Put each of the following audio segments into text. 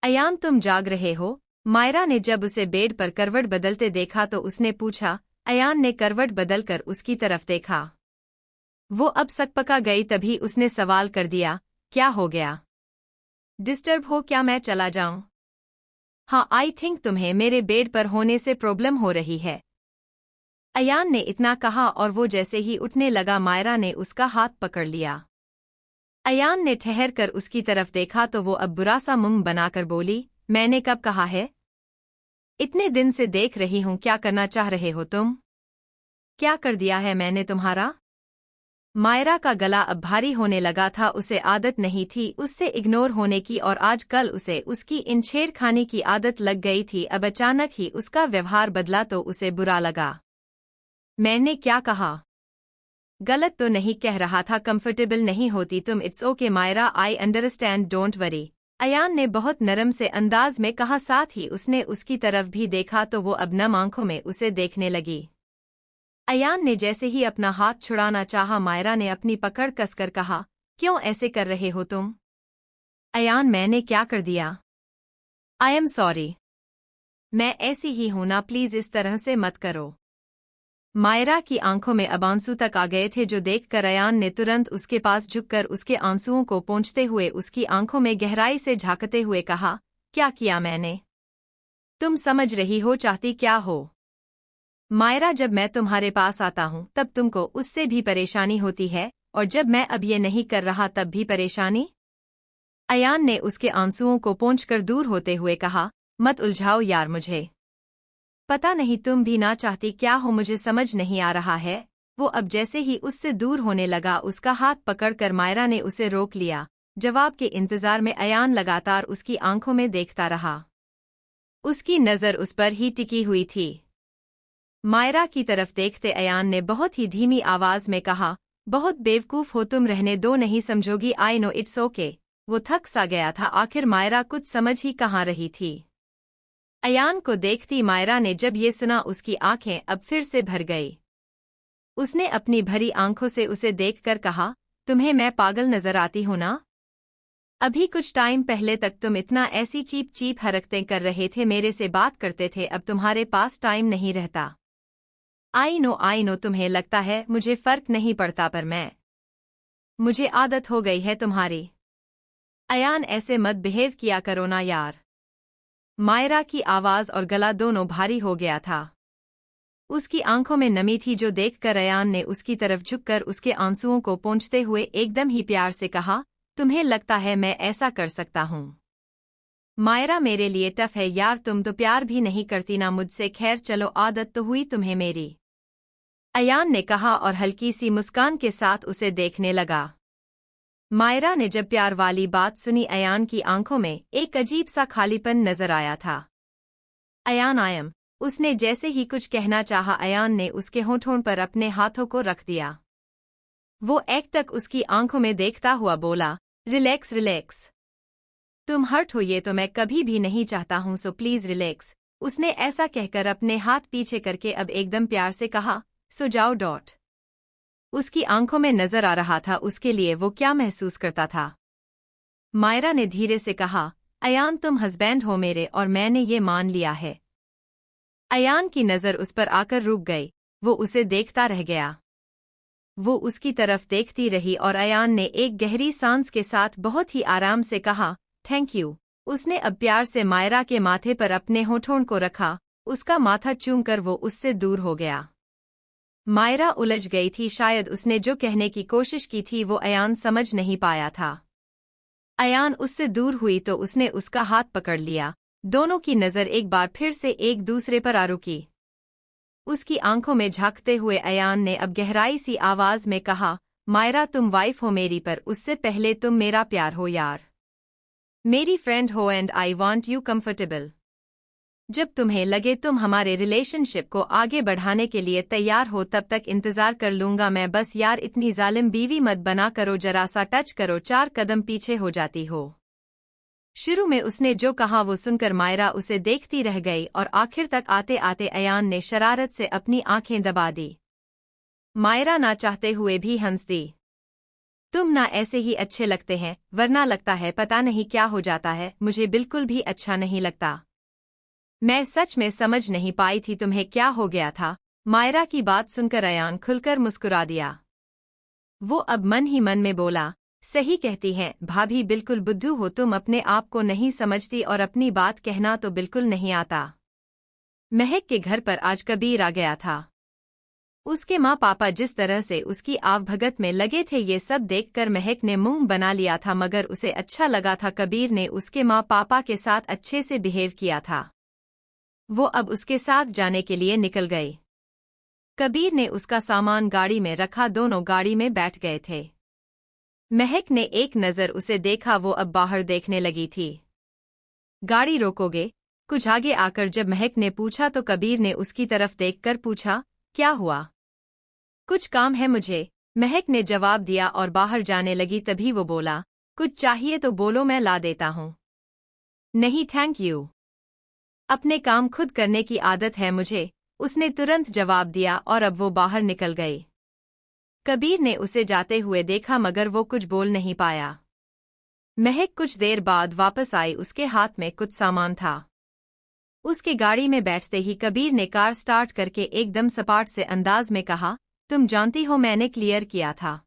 अयान तुम जाग रहे हो? मायरा ने जब उसे बेड पर करवट बदलते देखा तो उसने पूछा। अयान ने करवट बदलकर उसकी तरफ देखा। वो अब सकपका गई तभी उसने सवाल कर दिया, क्या हो गया? डिस्टर्ब हो क्या, मैं चला जाऊं? हाँ, आई थिंक तुम्हें मेरे बेड पर होने से प्रॉब्लम हो रही है। अयान ने इतना कहा और वो जैसे ही उठने लगा मायरा ने उसका हाथ पकड़ लिया। अयान ने ठहर कर उसकी तरफ देखा तो वो अब बुरा सा मुंह बनाकर बोली, मैंने कब कहा है? इतने दिन से देख रही हूं, क्या करना चाह रहे हो तुम? क्या कर दिया है मैंने तुम्हारा? मायरा का गला अब भारी होने लगा था। उसे आदत नहीं थी उससे इग्नोर होने की और आज कल उसे उसकी इन छेड़खानी की आदत लग गई थी। अब अचानक ही उसका व्यवहार बदला तो उसे बुरा लगा। मैंने क्या कहा? गलत तो नहीं कह रहा था, कंफर्टेबल नहीं होती तुम? It's okay Myra, I understand, don't worry. Ayaan ने बहुत नरम से अंदाज में कहा। साथ ही उसने उसकी तरफ भी देखा तो वो अब नम आंखों में उसे देखने लगी। अयान ने जैसे ही अपना हाथ छुड़ाना चाहा मायरा ने अपनी पकड़ कसकर कहा, क्यों ऐसे कर रहे हो तुम? अयान, मैंने क्या कर दिया? I am sorry. मैं ऐसी ही हूं ना, प्लीज इस तरह से मत करो। मायरा की आंखों में अब आंसू तक आ गए थे जो देखकर अयान ने तुरंत उसके पास झुककर उसके आंसुओं को पोंछते हुए उसकी आंखों में गहराई से झांकते हुए कहा, क्या किया मैंने? तुम समझ रही हो चाहती क्या हो? मायरा, जब मैं तुम्हारे पास आता हूं तब तुमको उससे भी परेशानी होती है और जब मैं अब ये नहीं कर रहा तब भी परेशानी? अयान ने उसके आंसुओं को पोंछकर दूर होते हुए कहा, मत उलझाओ यार, मुझे पता नहीं तुम भी ना चाहती क्या हो, मुझे समझ नहीं आ रहा है। वो अब जैसे ही उससे दूर होने लगा उसका हाथ पकड़कर मायरा ने उसे रोक लिया। जवाब के इंतजार में अयान लगातार उसकी आंखों में देखता रहा। उसकी नजर उस पर ही टिकी हुई थी। मायरा की तरफ देखते अयान ने बहुत ही धीमी आवाज में कहा, बहुत बेवकूफ हो तुम, रहने दो, नहीं समझोगी, आई नो इट्स ओके। वो थक सा गया था, आखिर मायरा कुछ समझ ही कहाँ रही थी। अयान को देखती मायरा ने जब ये सुना उसकी आंखें अब फिर से भर गई। उसने अपनी भरी आंखों से उसे देखकर कहा, तुम्हें मैं पागल नजर आती हूं ना? अभी कुछ टाइम पहले तक तुम इतना ऐसी चीप चीप हरकतें कर रहे थे, मेरे से बात करते थे, अब तुम्हारे पास टाइम नहीं रहता। आई नो तुम्हें लगता है मुझे फर्क नहीं पड़ता पर मुझे आदत हो गई है तुम्हारी। अयान, ऐसे मत बिहेव किया करो ना यार। मायरा की आवाज और गला दोनों भारी हो गया था। उसकी आंखों में नमी थी जो देखकर अयान ने उसकी तरफ झुककर उसके आंसुओं को पोंछते हुए एकदम ही प्यार से कहा, तुम्हें लगता है मैं ऐसा कर सकता हूं? मायरा, मेरे लिए टफ है यार, तुम तो प्यार भी नहीं करती ना मुझसे, खैर चलो, आदत तो हुई तुम्हें मेरी। अयान ने कहा और हल्की सी मुस्कान के साथ उसे देखने लगा। मायरा ने जब प्यार वाली बात सुनी अयान की आंखों में एक अजीब सा खालीपन नजर आया था। अयान आयम, उसने जैसे ही कुछ कहना चाहा अयान ने उसके होठों पर अपने हाथों को रख दिया। वो एकटक उसकी आंखों में देखता हुआ बोला, रिलैक्स रिलैक्स। तुम हर्ट हो ये तो मैं कभी भी नहीं चाहता हूं, सो प्लीज रिलैक्स। उसने ऐसा कहकर अपने हाथ पीछे करके अब एकदम प्यार से कहा, सो जाओ डॉट। उसकी आंखों में नजर आ रहा था उसके लिए वो क्या महसूस करता था। मायरा ने धीरे से कहा, अयान तुम हस्बैंड हो मेरे और मैंने ये मान लिया है। अयान की नजर उस पर आकर रुक गई। वो उसे देखता रह गया। वो उसकी तरफ देखती रही और अयान ने एक गहरी सांस के साथ बहुत ही आराम से कहा, थैंक यू। उसने अब प्यार से मायरा के माथे पर अपने होठों को रखा। उसका माथा चूमकर वो उससे दूर हो गया। मायरा उलझ गई थी, शायद उसने जो कहने की कोशिश की थी वो अयान समझ नहीं पाया था। अयान उससे दूर हुई तो उसने उसका हाथ पकड़ लिया। दोनों की नज़र एक बार फिर से एक दूसरे पर आ रुकी। उसकी आंखों में झांकते हुए अयान ने अब गहराई सी आवाज में कहा, मायरा तुम वाइफ हो मेरी पर उससे पहले तुम मेरा प्यार हो यार। मेरी फ्रेंड हो and I want you comfortable. जब तुम्हें लगे तुम हमारे रिलेशनशिप को आगे बढ़ाने के लिए तैयार हो तब तक इंतजार कर लूंगा मैं, बस यार इतनी जालिम बीवी मत बना करो, जरा सा टच करो, 4 कदम पीछे हो जाती हो। शुरू में उसने जो कहा वो सुनकर मायरा उसे देखती रह गई और आखिर तक आते आते अयान ने शरारत से अपनी आंखें दबा दी। मायरा ना चाहते हुए भी हंस दी। तुम ना ऐसे ही अच्छे लगते हैं, वरना लगता है पता नहीं क्या हो जाता है, मुझे बिल्कुल भी अच्छा नहीं लगता। मैं सच में समझ नहीं पाई थी तुम्हें क्या हो गया था। मायरा की बात सुनकर अयान खुलकर मुस्कुरा दिया। वो अब मन ही मन में बोला, सही कहती हैं भाभी, बिल्कुल बुद्धू हो तुम, अपने आप को नहीं समझती और अपनी बात कहना तो बिल्कुल नहीं आता। महक के घर पर आज कबीर आ गया था। उसके माँ पापा जिस तरह से उसकी आवभगत में लगे थे ये सब देखकर महक ने मुंह बना लिया था, मगर उसे अच्छा लगा था कबीर ने उसके माँ पापा के साथ अच्छे से बिहेव किया था। वो अब उसके साथ जाने के लिए निकल गई। कबीर ने उसका सामान गाड़ी में रखा, दोनों गाड़ी में बैठ गए थे। महक ने एक नज़र उसे देखा, वो अब बाहर देखने लगी थी। गाड़ी रोकोगे? कुछ आगे आकर जब महक ने पूछा तो कबीर ने उसकी तरफ देखकर पूछा, क्या हुआ? कुछ काम है मुझे, महक ने जवाब दिया और बाहर जाने लगी। तभी वो बोला, कुछ चाहिए तो बोलो, मैं ला देता हूँ। नहीं थैंक यू, अपने काम खुद करने की आदत है मुझे, उसने तुरंत जवाब दिया और अब वो बाहर निकल गई। कबीर ने उसे जाते हुए देखा मगर वो कुछ बोल नहीं पाया। महक कुछ देर बाद वापस आई, उसके हाथ में कुछ सामान था। उसके गाड़ी में बैठते ही कबीर ने कार स्टार्ट करके एकदम सपाट से अंदाज में कहा, तुम जानती हो मैंने क्लियर किया था।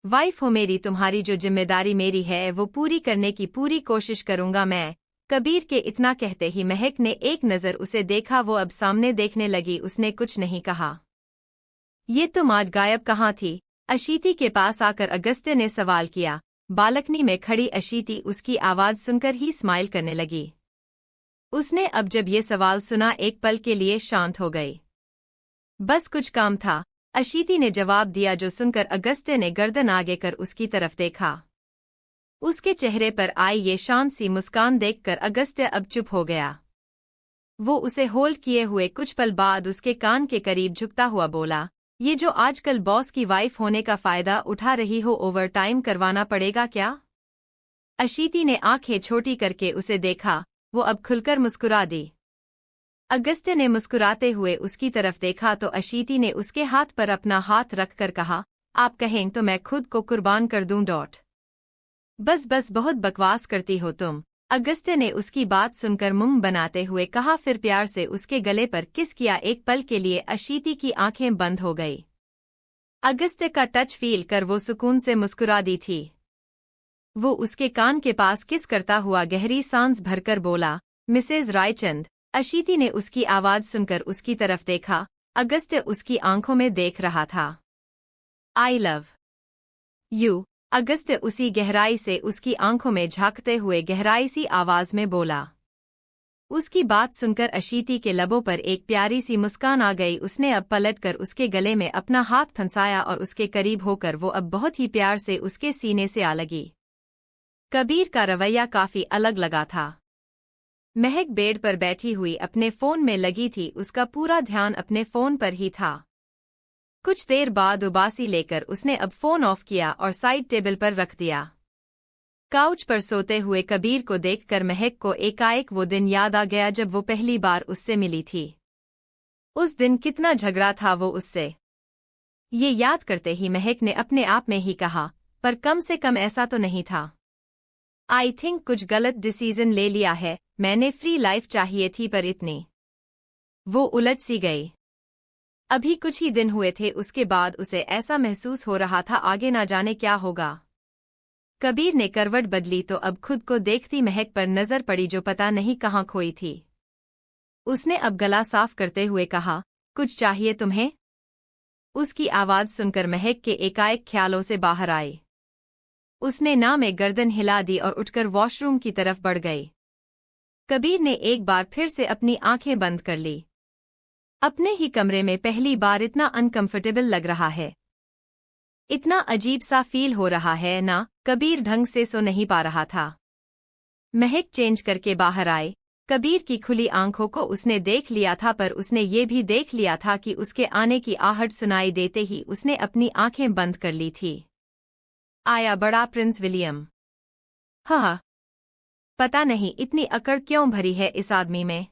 वाइफ हो मेरी, तुम्हारी जो जिम्मेदारी मेरी है वो पूरी करने की पूरी कोशिश करूंगा मैं। कबीर के इतना कहते ही महक ने एक नज़र उसे देखा, वो अब सामने देखने लगी, उसने कुछ नहीं कहा। ये तुम आज गायब कहाँ थी? अशीति के पास आकर अगस्त्य ने सवाल किया। बालकनी में खड़ी अशीति उसकी आवाज सुनकर ही स्माइल करने लगी। उसने अब जब ये सवाल सुना एक पल के लिए शांत हो गई। बस कुछ काम था, अशीति ने जवाब दिया, जो सुनकर अगस्त्य ने गर्दन आगे कर उसकी तरफ देखा। उसके चेहरे पर आई ये शांत सी मुस्कान देखकर अगस्त्य अब चुप हो गया। वो उसे होल्ड किए हुए कुछ पल बाद उसके कान के करीब झुकता हुआ बोला, ये जो आजकल बॉस की वाइफ होने का फायदा उठा रही हो, ओवर टाइम करवाना पड़ेगा क्या? अशीति ने आंखें छोटी करके उसे देखा, वो अब खुलकर मुस्कुरा दी। अगस्त्य ने मुस्कुराते हुए उसकी तरफ देखा तो अशीति ने उसके हाथ पर अपना हाथ रखकर कहा, आप कहें तो मैं खुद को कुर्बान कर दूं। बस बस, बहुत बकवास करती हो तुम। अगस्त्य ने उसकी बात सुनकर मुंह बनाते हुए कहा, फिर प्यार से उसके गले पर किस किया। एक पल के लिए अशीति की आंखें बंद हो गई। अगस्त्य का टच फील कर वो सुकून से मुस्कुरा दी थी। वो उसके कान के पास किस करता हुआ गहरी सांस भरकर बोला, मिसेज रायचंद। अशीति ने उसकी आवाज सुनकर उसकी तरफ देखा। अगस्त्य उसकी आंखों में देख रहा था। आई लव यू। अगस्त्य उसी गहराई से उसकी आंखों में झांकते हुए गहराई सी आवाज में बोला। उसकी बात सुनकर अशीति के लबों पर एक प्यारी सी मुस्कान आ गई। उसने अब पलटकर उसके गले में अपना हाथ फंसाया और उसके करीब होकर वो अब बहुत ही प्यार से उसके सीने से आ लगी। कबीर का रवैया काफी अलग लगा था। महक बेड पर बैठी हुई अपने फोन में लगी थी, उसका पूरा ध्यान अपने फोन पर ही था। कुछ देर बाद उबासी लेकर उसने अब फोन ऑफ किया और साइड टेबल पर रख दिया। काउच पर सोते हुए कबीर को देखकर महक को एकाएक वो दिन याद आ गया जब वो पहली बार उससे मिली थी। उस दिन कितना झगड़ा था वो उससे। ये याद करते ही महक ने अपने आप में ही कहा, पर कम से कम ऐसा तो नहीं था। आई थिंक कुछ गलत डिसीजन ले लिया है, मैंने फ्री लाइफ चाहिए थी पर इतनी। वो उलझ सी गई। अभी कुछ ही दिन हुए थे, उसके बाद उसे ऐसा महसूस हो रहा था आगे ना जाने क्या होगा। कबीर ने करवट बदली तो अब खुद को देखती महक पर नजर पड़ी जो पता नहीं कहाँ खोई थी। उसने अब गला साफ करते हुए कहा, कुछ चाहिए तुम्हें? उसकी आवाज सुनकर महक के एकाएक ख्यालों से बाहर आई। उसने ना में गर्दन हिला दी और उठकर वॉशरूम की तरफ बढ़ गई। कबीर ने एक बार फिर से अपनी आंखें बंद कर ली। अपने ही कमरे में पहली बार इतना अनकंफर्टेबल लग रहा है, इतना अजीब सा फील हो रहा है ना। कबीर ढंग से सो नहीं पा रहा था। महक चेंज करके बाहर आए। कबीर की खुली आंखों को उसने देख लिया था, पर उसने ये भी देख लिया था कि उसके आने की आहट सुनाई देते ही उसने अपनी आंखें बंद कर ली थी। आया बड़ा प्रिंस विलियम। हाँ, पता नहीं इतनी अकड़ क्यों भरी है इस आदमी में।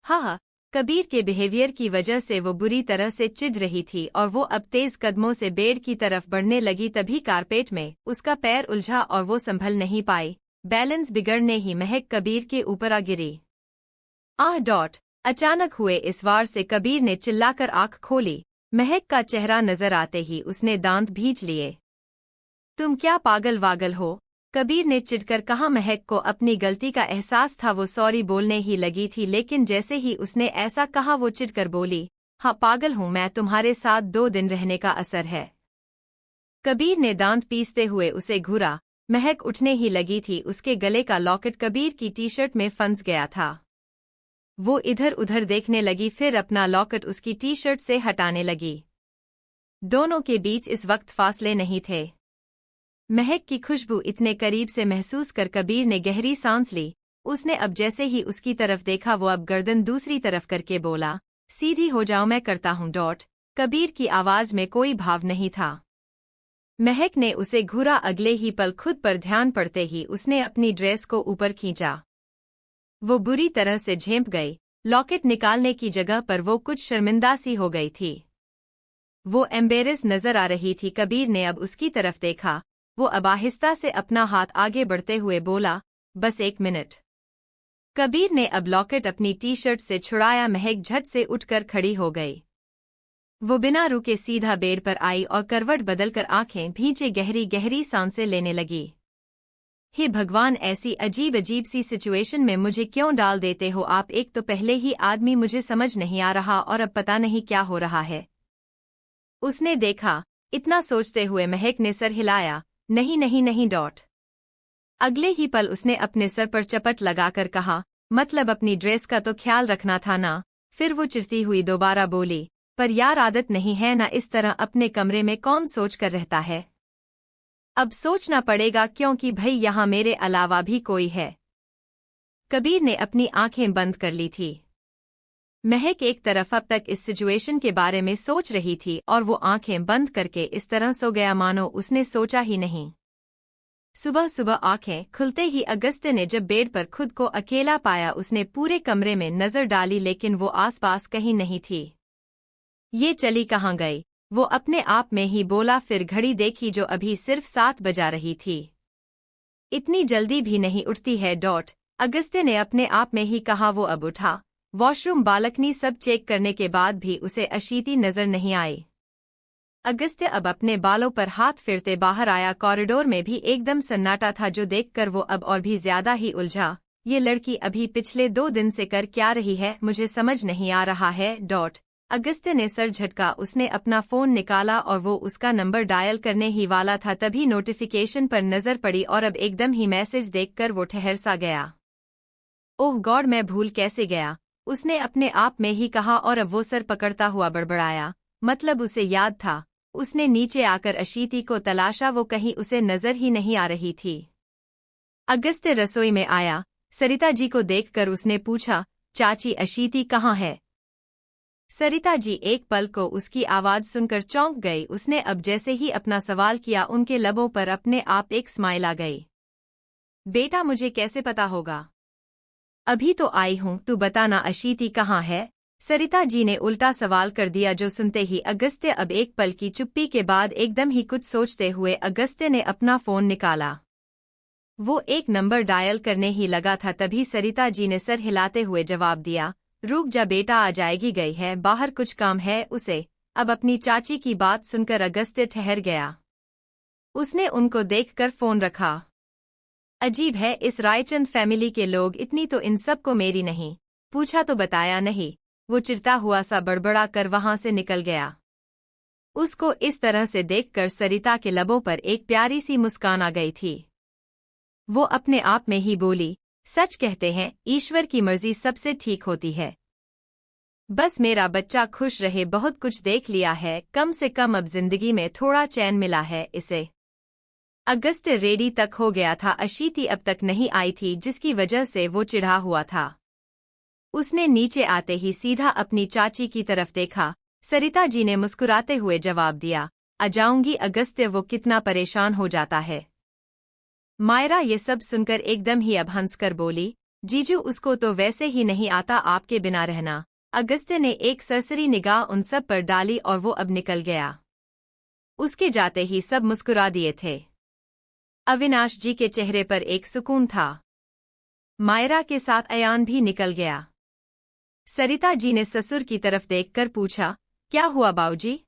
हाँ, कबीर के बिहेवियर की वजह से वो बुरी तरह से चिढ़ रही थी और वो अब तेज कदमों से बेड की तरफ बढ़ने लगी। तभी कारपेट में उसका पैर उलझा और वो संभल नहीं पाई। बैलेंस बिगड़ने ही महक कबीर के ऊपर आ गिरी। अचानक हुए इस वार से कबीर ने चिल्लाकर आंख खोली। महक का चेहरा नजर आते ही उसने दांत भींच लिए। तुम क्या पागल वागल हो? कबीर ने चिढ़कर कहा। महक को अपनी गलती का एहसास था। वो सॉरी बोलने ही लगी थी, लेकिन जैसे ही उसने ऐसा कहा वो चिढ़कर बोली, हाँ पागल हूँ मैं, तुम्हारे साथ 2 दिन रहने का असर है। कबीर ने दांत पीसते हुए उसे घूरा। महक उठने ही लगी थी। उसके गले का लॉकेट कबीर की टी-शर्ट में फंस गया था। वो इधर उधर देखने लगी, फिर अपना लॉकेट उसकी टी-शर्ट से हटाने लगी। दोनों के बीच इस वक्त फासले नहीं थे। महक की खुशबू इतने करीब से महसूस कर कबीर ने गहरी सांस ली। उसने अब जैसे ही उसकी तरफ देखा वो अब गर्दन दूसरी तरफ करके बोला, सीधी हो जाओ, मैं करता हूँ। कबीर की आवाज में कोई भाव नहीं था। महक ने उसे घूरा। अगले ही पल खुद पर ध्यान पड़ते ही उसने अपनी ड्रेस को ऊपर खींचा। वो बुरी तरह से झेंप गई। लॉकेट निकालने की जगह पर वो कुछ शर्मिंदा सी हो गई थी। वो एम्बेरस नजर आ रही थी। कबीर ने अब उसकी तरफ देखा। वो अब आहिस्ता से अपना हाथ आगे बढ़ते हुए बोला, बस 1 मिनट। कबीर ने अब लॉकेट अपनी टी-शर्ट से छुड़ाया। महक झट से उठकर खड़ी हो गई। वो बिना रुके सीधा बेड पर आई और करवट बदलकर आंखें भींचे गहरी गहरी सांसें लेने लगी। हे भगवान, ऐसी अजीब अजीब सी सिचुएशन में मुझे क्यों डाल देते हो आप? एक तो पहले ही आदमी मुझे समझ नहीं आ रहा और अब पता नहीं क्या हो रहा है। उसने देखा। इतना सोचते हुए महक ने सर हिलाया। नहीं नहीं नहीं। अगले ही पल उसने अपने सर पर चपट लगाकर कहा, मतलब अपनी ड्रेस का तो ख्याल रखना था ना। फिर वो चिढ़ती हुई दोबारा बोली, पर यार आदत नहीं है ना इस तरह अपने कमरे में कौन सोच कर रहता है। अब सोचना पड़ेगा क्योंकि भई यहाँ मेरे अलावा भी कोई है। कबीर ने अपनी आंखें बंद कर ली थी। महक एक तरफ अब तक इस सिचुएशन के बारे में सोच रही थी और वो आंखें बंद करके इस तरह सो गया मानो उसने सोचा ही नहीं। सुबह सुबह आंखें खुलते ही अगस्त्य ने जब बेड पर खुद को अकेला पाया, उसने पूरे कमरे में नजर डाली लेकिन वो आसपास कहीं नहीं थी। ये चली कहाँ गई? वो अपने आप में ही बोला। फिर घड़ी देखी जो अभी सिर्फ 7 बजा रही थी। इतनी जल्दी भी नहीं उठती है। अगस्त्य ने अपने आप में ही कहा। वो अब उठा। वॉशरूम, बालकनी सब चेक करने के बाद भी उसे अशीति नजर नहीं आई। अगस्त्य अब अपने बालों पर हाथ फेरते बाहर आया। कॉरिडोर में भी एकदम सन्नाटा था, जो देखकर वो अब और भी ज्यादा ही उलझा। ये लड़की अभी पिछले 2 दिन से कर क्या रही है, मुझे समझ नहीं आ रहा है। अगस्त्य ने सर झटका। उसने अपना फोन निकाला और वो उसका नंबर डायल करने ही वाला था, तभी नोटिफिकेशन पर नजर पड़ी और अब एकदम ही मैसेज देखकर वो ठहर सा गया। ओह गॉड, मैं भूल कैसे गया, उसने अपने आप में ही कहा और अब वो सर पकड़ता हुआ बड़बड़ाया। मतलब उसे याद था। उसने नीचे आकर अशीति को तलाशा, वो कहीं उसे नजर ही नहीं आ रही थी। अगस्त्य रसोई में आया। सरिता जी को देखकर उसने पूछा, चाची अशीति कहाँ है? सरिता जी एक पल को उसकी आवाज सुनकर चौंक गई। उसने अब जैसे ही अपना सवाल किया, उनके लबों पर अपने आप एक स्माइल आ गई। बेटा मुझे कैसे पता होगा? अभी तो आई हूँ, तू बताना अशीति कहाँ है? सरिता जी ने उल्टा सवाल कर दिया, जो सुनते ही अगस्त्य अब एक पल की चुप्पी के बाद एकदम ही कुछ सोचते हुए अगस्त्य ने अपना फोन निकाला। वो एक नंबर डायल करने ही लगा था, तभी सरिता जी ने सर हिलाते हुए जवाब दिया, रुक जा बेटा, आ जाएगी, गई है बाहर, कुछ काम है उसे। अब अपनी चाची की बात सुनकर अगस्त्य ठहर गया। उसने उनको देखकर फोन रखा। अजीब है, इस रायचंद फैमिली के लोग, इतनी तो इन सबको मेरी नहीं। पूछा तो बताया नहीं। वो चिढ़ता हुआ सा बड़बड़ा कर वहां से निकल गया। उसको इस तरह से देखकर सरिता के लबों पर एक प्यारी सी मुस्कान आ गई थी। वो अपने आप में ही बोली, सच कहते हैं ईश्वर की मर्जी सबसे ठीक होती है। बस मेरा बच्चा खुश रहे। बहुत कुछ देख लिया है, कम से कम अब जिंदगी में थोड़ा चैन मिला है इसे। अगस्त्य रेडी तक हो गया था। अशीति अब तक नहीं आई थी, जिसकी वजह से वो चिढ़ा हुआ था। उसने नीचे आते ही सीधा अपनी चाची की तरफ देखा। सरिता जी ने मुस्कुराते हुए जवाब दिया, आ जाऊंगी अगस्त्य। वो कितना परेशान हो जाता है। मायरा ये सब सुनकर एकदम ही अब हंसकर बोली, जीजू उसको तो वैसे ही नहीं आता आपके बिना रहना। अगस्त्य ने एक सरसरी निगाह उन सब पर डाली और वो अब निकल गया। उसके जाते ही सब मुस्कुरा दिए थे। अविनाश जी के चेहरे पर एक सुकून था। मायरा के साथ अयान भी निकल गया। सरिता जी ने ससुर की तरफ देखकर पूछा, क्या हुआ बाऊजी?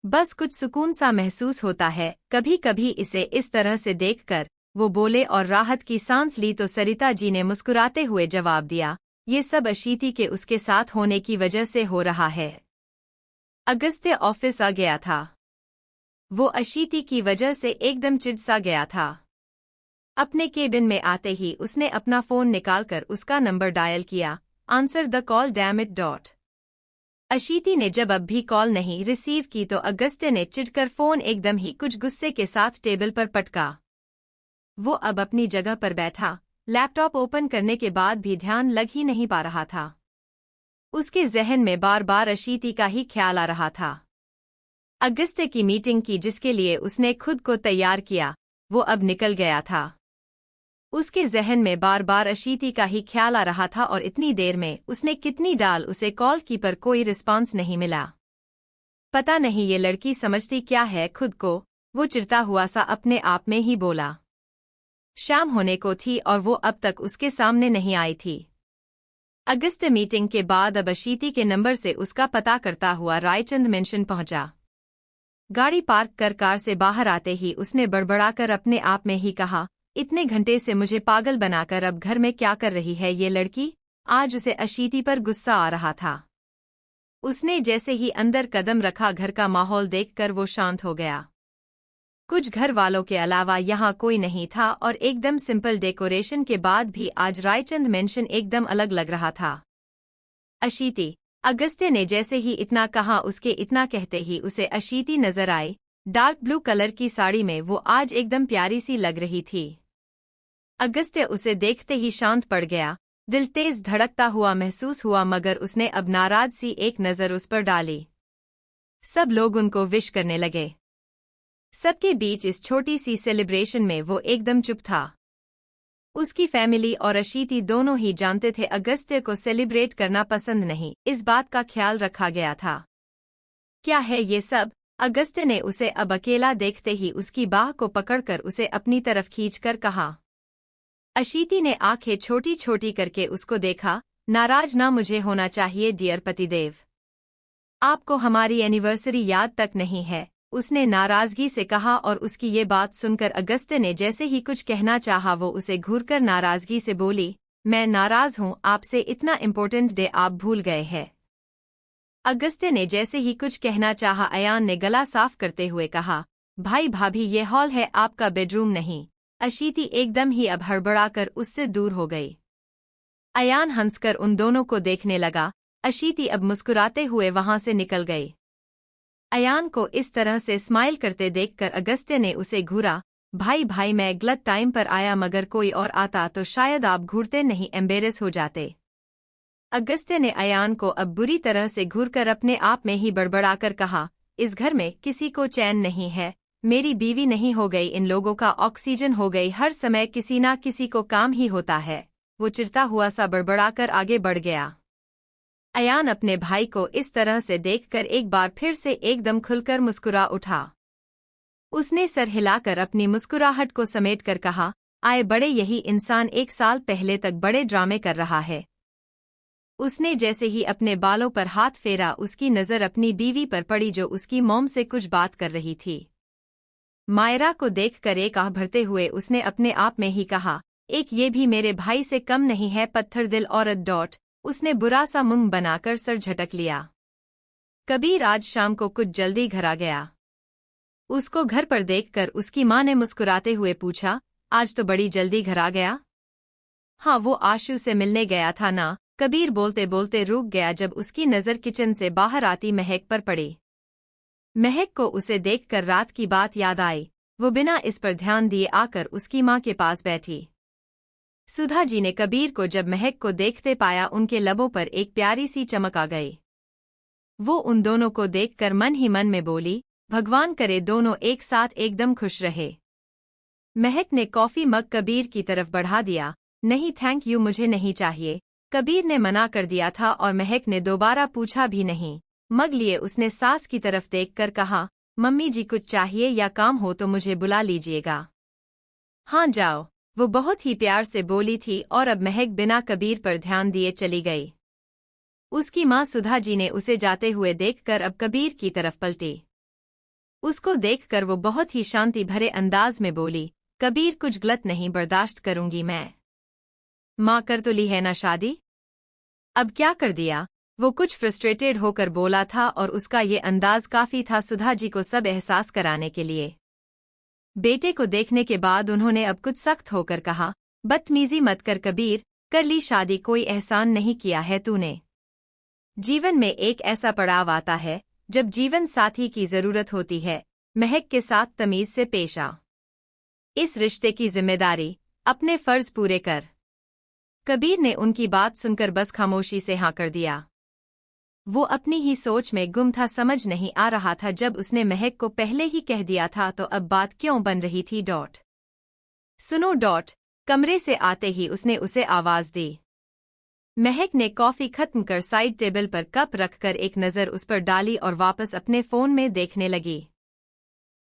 बस कुछ सुकून सा महसूस होता है कभी कभी इसे इस तरह से देखकर, वो बोले और राहत की सांस ली तो सरिता जी ने मुस्कुराते हुए जवाब दिया, ये सब अशीति के उसके साथ होने की वजह से हो रहा है। अगस्त्य ऑफिस आ गया था। वो अशीति की वजह से एकदम चिढ़ सा गया था। अपने केबिन में आते ही उसने अपना फोन निकालकर उसका नंबर डायल किया, answer the call damn it dot. अशीति ने जब अब भी कॉल नहीं रिसीव की तो अगस्त्य ने चिढ़कर फोन एकदम ही कुछ गुस्से के साथ टेबल पर पटका। वो अब अपनी जगह पर बैठा, लैपटॉप ओपन करने के बाद भी ध्यान लग ही नहीं पा रहा था। उसके जहन में बार बार अशीति का ही ख्याल आ रहा था। अगस्त्य की मीटिंग की जिसके लिए उसने खुद को तैयार किया, वो अब निकल गया था। उसके जहन में बार बार अशीति का ही ख्याल आ रहा था और इतनी देर में उसने कितनी डाल उसे कॉल की पर कोई रिस्पांस नहीं मिला। पता नहीं ये लड़की समझती क्या है खुद को, वो चिढ़ता हुआ सा अपने आप में ही बोला। शाम होने को थी और वो अब तक उसके सामने नहीं आई थी। अगस्त्य मीटिंग के बाद अब अशीति के नंबर से उसका पता करता हुआ रायचंद मेंशन पहुंचा। गाड़ी पार्क कर कार से बाहर आते ही उसने बड़बड़ाकर अपने आप में ही कहा, इतने घंटे से मुझे पागल बनाकर अब घर में क्या कर रही है ये लड़की? आज उसे अशीति पर गुस्सा आ रहा था। उसने जैसे ही अंदर कदम रखा घर का माहौल देखकर वो शांत हो गया। कुछ घर वालों के अलावा यहाँ कोई नहीं था और एकदम सिंपल डेकोरेशन के बाद भी आज रायचंद मेंशन एकदम अलग लग रहा था। अशीति, अगस्त्य ने जैसे ही इतना कहा उसके इतना कहते ही उसे अशीति नजर आई। डार्क ब्लू कलर की साड़ी में वो आज एकदम प्यारी सी लग रही थी। अगस्त्य उसे देखते ही शांत पड़ गया, दिल तेज धड़कता हुआ महसूस हुआ मगर उसने अब नाराज सी एक नज़र उस पर डाली। सब लोग उनको विश करने लगे। सबके बीच इस छोटी सी सेलिब्रेशन में वो एकदम चुप था। उसकी फैमिली और अशीति दोनों ही जानते थे अगस्त्य को सेलिब्रेट करना पसंद नहीं, इस बात का ख्याल रखा गया था। क्या है ये सब? अगस्त्य ने उसे अब अकेला देखते ही उसकी बाह को पकड़कर उसे अपनी तरफ खींचकर कहा। अशीति ने आंखें छोटी छोटी करके उसको देखा, नाराज ना मुझे होना चाहिए डियर पतिदेव। आपको हमारी एनिवर्सरी याद तक नहीं है, उसने नाराजगी से कहा और उसकी ये बात सुनकर अगस्त्य ने जैसे ही कुछ कहना चाहा वो उसे घूरकर नाराजगी से बोली, मैं नाराज हूँ आपसे, इतना इम्पोर्टेंट डे आप भूल गए हैं। अगस्त्य ने जैसे ही कुछ कहना चाहा अयान ने गला साफ करते हुए कहा, भाई भाभी ये हॉल है आपका बेडरूम नहीं। अशीति एकदम ही अब हड़बड़ाकर उससे दूर हो गई। अयान हंसकर उन दोनों को देखने लगा। अशीति अब मुस्कुराते हुए वहां से निकल गई। अयान को इस तरह से स्माइल करते देखकर अगस्त्य ने उसे घूरा, भाई भाई मैं गलत टाइम पर आया मगर कोई और आता तो शायद आप घूरते नहीं, एम्बेरस हो जाते। अगस्त्य ने अयान को अब बुरी तरह से घूरकर अपने आप में ही बड़बड़ाकर कहा, इस घर में किसी को चैन नहीं है, मेरी बीवी नहीं हो गई, इन लोगों का ऑक्सीजन हो गई, हर समय किसी ना किसी को काम ही होता है। वो चिढ़ता हुआ सा बड़बड़ाकर आगे बढ़ गया। अयान अपने भाई को इस तरह से देखकर एक बार फिर से एकदम खुलकर मुस्कुरा उठा। उसने सर हिलाकर अपनी मुस्कुराहट को समेटकर कहा, आए बड़े, यही इंसान 1 साल पहले तक बड़े ड्रामे कर रहा है। उसने जैसे ही अपने बालों पर हाथ फेरा उसकी नज़र अपनी बीवी पर पड़ी जो उसकी मॉम से कुछ बात कर रही थी। मायरा को देखकर एक आह भरते हुए उसने अपने आप में ही कहा, एक ये भी मेरे भाई से कम नहीं है, पत्थर दिल औरत डॉट। उसने बुरा सा मुंह बनाकर सर झटक लिया। कबीर आज शाम को कुछ जल्दी घर आ गया। उसको घर पर देखकर उसकी माँ ने मुस्कुराते हुए पूछा, आज तो बड़ी जल्दी घर आ गया? हाँ, वो आशु से मिलने गया था ना। कबीर बोलते बोलते रुक गया जब उसकी नज़र किचन से बाहर आती महक पर पड़ी। महक को उसे देखकर रात की बात याद आई। वो बिना इस पर ध्यान दिए आकर उसकी माँ के पास बैठी। सुधा जी ने कबीर को जब महक को देखते पाया उनके लबों पर एक प्यारी सी चमक आ गई। वो उन दोनों को देखकर मन ही मन में बोली, भगवान करे दोनों एक साथ एकदम खुश रहे। महक ने कॉफी मग कबीर की तरफ बढ़ा दिया, नहीं थैंक यू, मुझे नहीं चाहिए। कबीर ने मना कर दिया था और महक ने दोबारा पूछा भी नहीं। मग लिए उसने सास की तरफ देखकर कहा, मम्मी जी कुछ चाहिए या काम हो तो मुझे बुला लीजिएगा। हाँ जाओ, वो बहुत ही प्यार से बोली थी और अब महक बिना कबीर पर ध्यान दिए चली गई। उसकी माँ सुधा जी ने उसे जाते हुए देखकर अब कबीर की तरफ पलटी। उसको देखकर वो बहुत ही शांति भरे अंदाज में बोली, कबीर कुछ गलत नहीं बर्दाश्त करूंगी मैं। माँ कर तो ली है ना शादी, अब क्या कर दिया? वो कुछ फ्रस्ट्रेटेड होकर बोला था और उसका ये अंदाज काफी था सुधा जी को सब एहसास कराने के लिए। बेटे को देखने के बाद उन्होंने अब कुछ सख्त होकर कहा, बदतमीजी मत कर कबीर, कर ली शादी, कोई एहसान नहीं किया है तूने। जीवन में एक ऐसा पड़ाव आता है जब जीवन साथी की जरूरत होती है। महक के साथ तमीज से पेश आ। इस रिश्ते की जिम्मेदारी, अपने फर्ज पूरे कर। कबीर ने उनकी बात सुनकर बस खामोशी से हाँ कर दिया। वो अपनी ही सोच में गुम था, समझ नहीं आ रहा था जब उसने महक को पहले ही कह दिया था तो अब बात क्यों बन रही थी। सुनो। कमरे से आते ही उसने उसे आवाज दी। महक ने कॉफी खत्म कर साइड टेबल पर कप रखकर एक नज़र उस पर डाली और वापस अपने फोन में देखने लगी।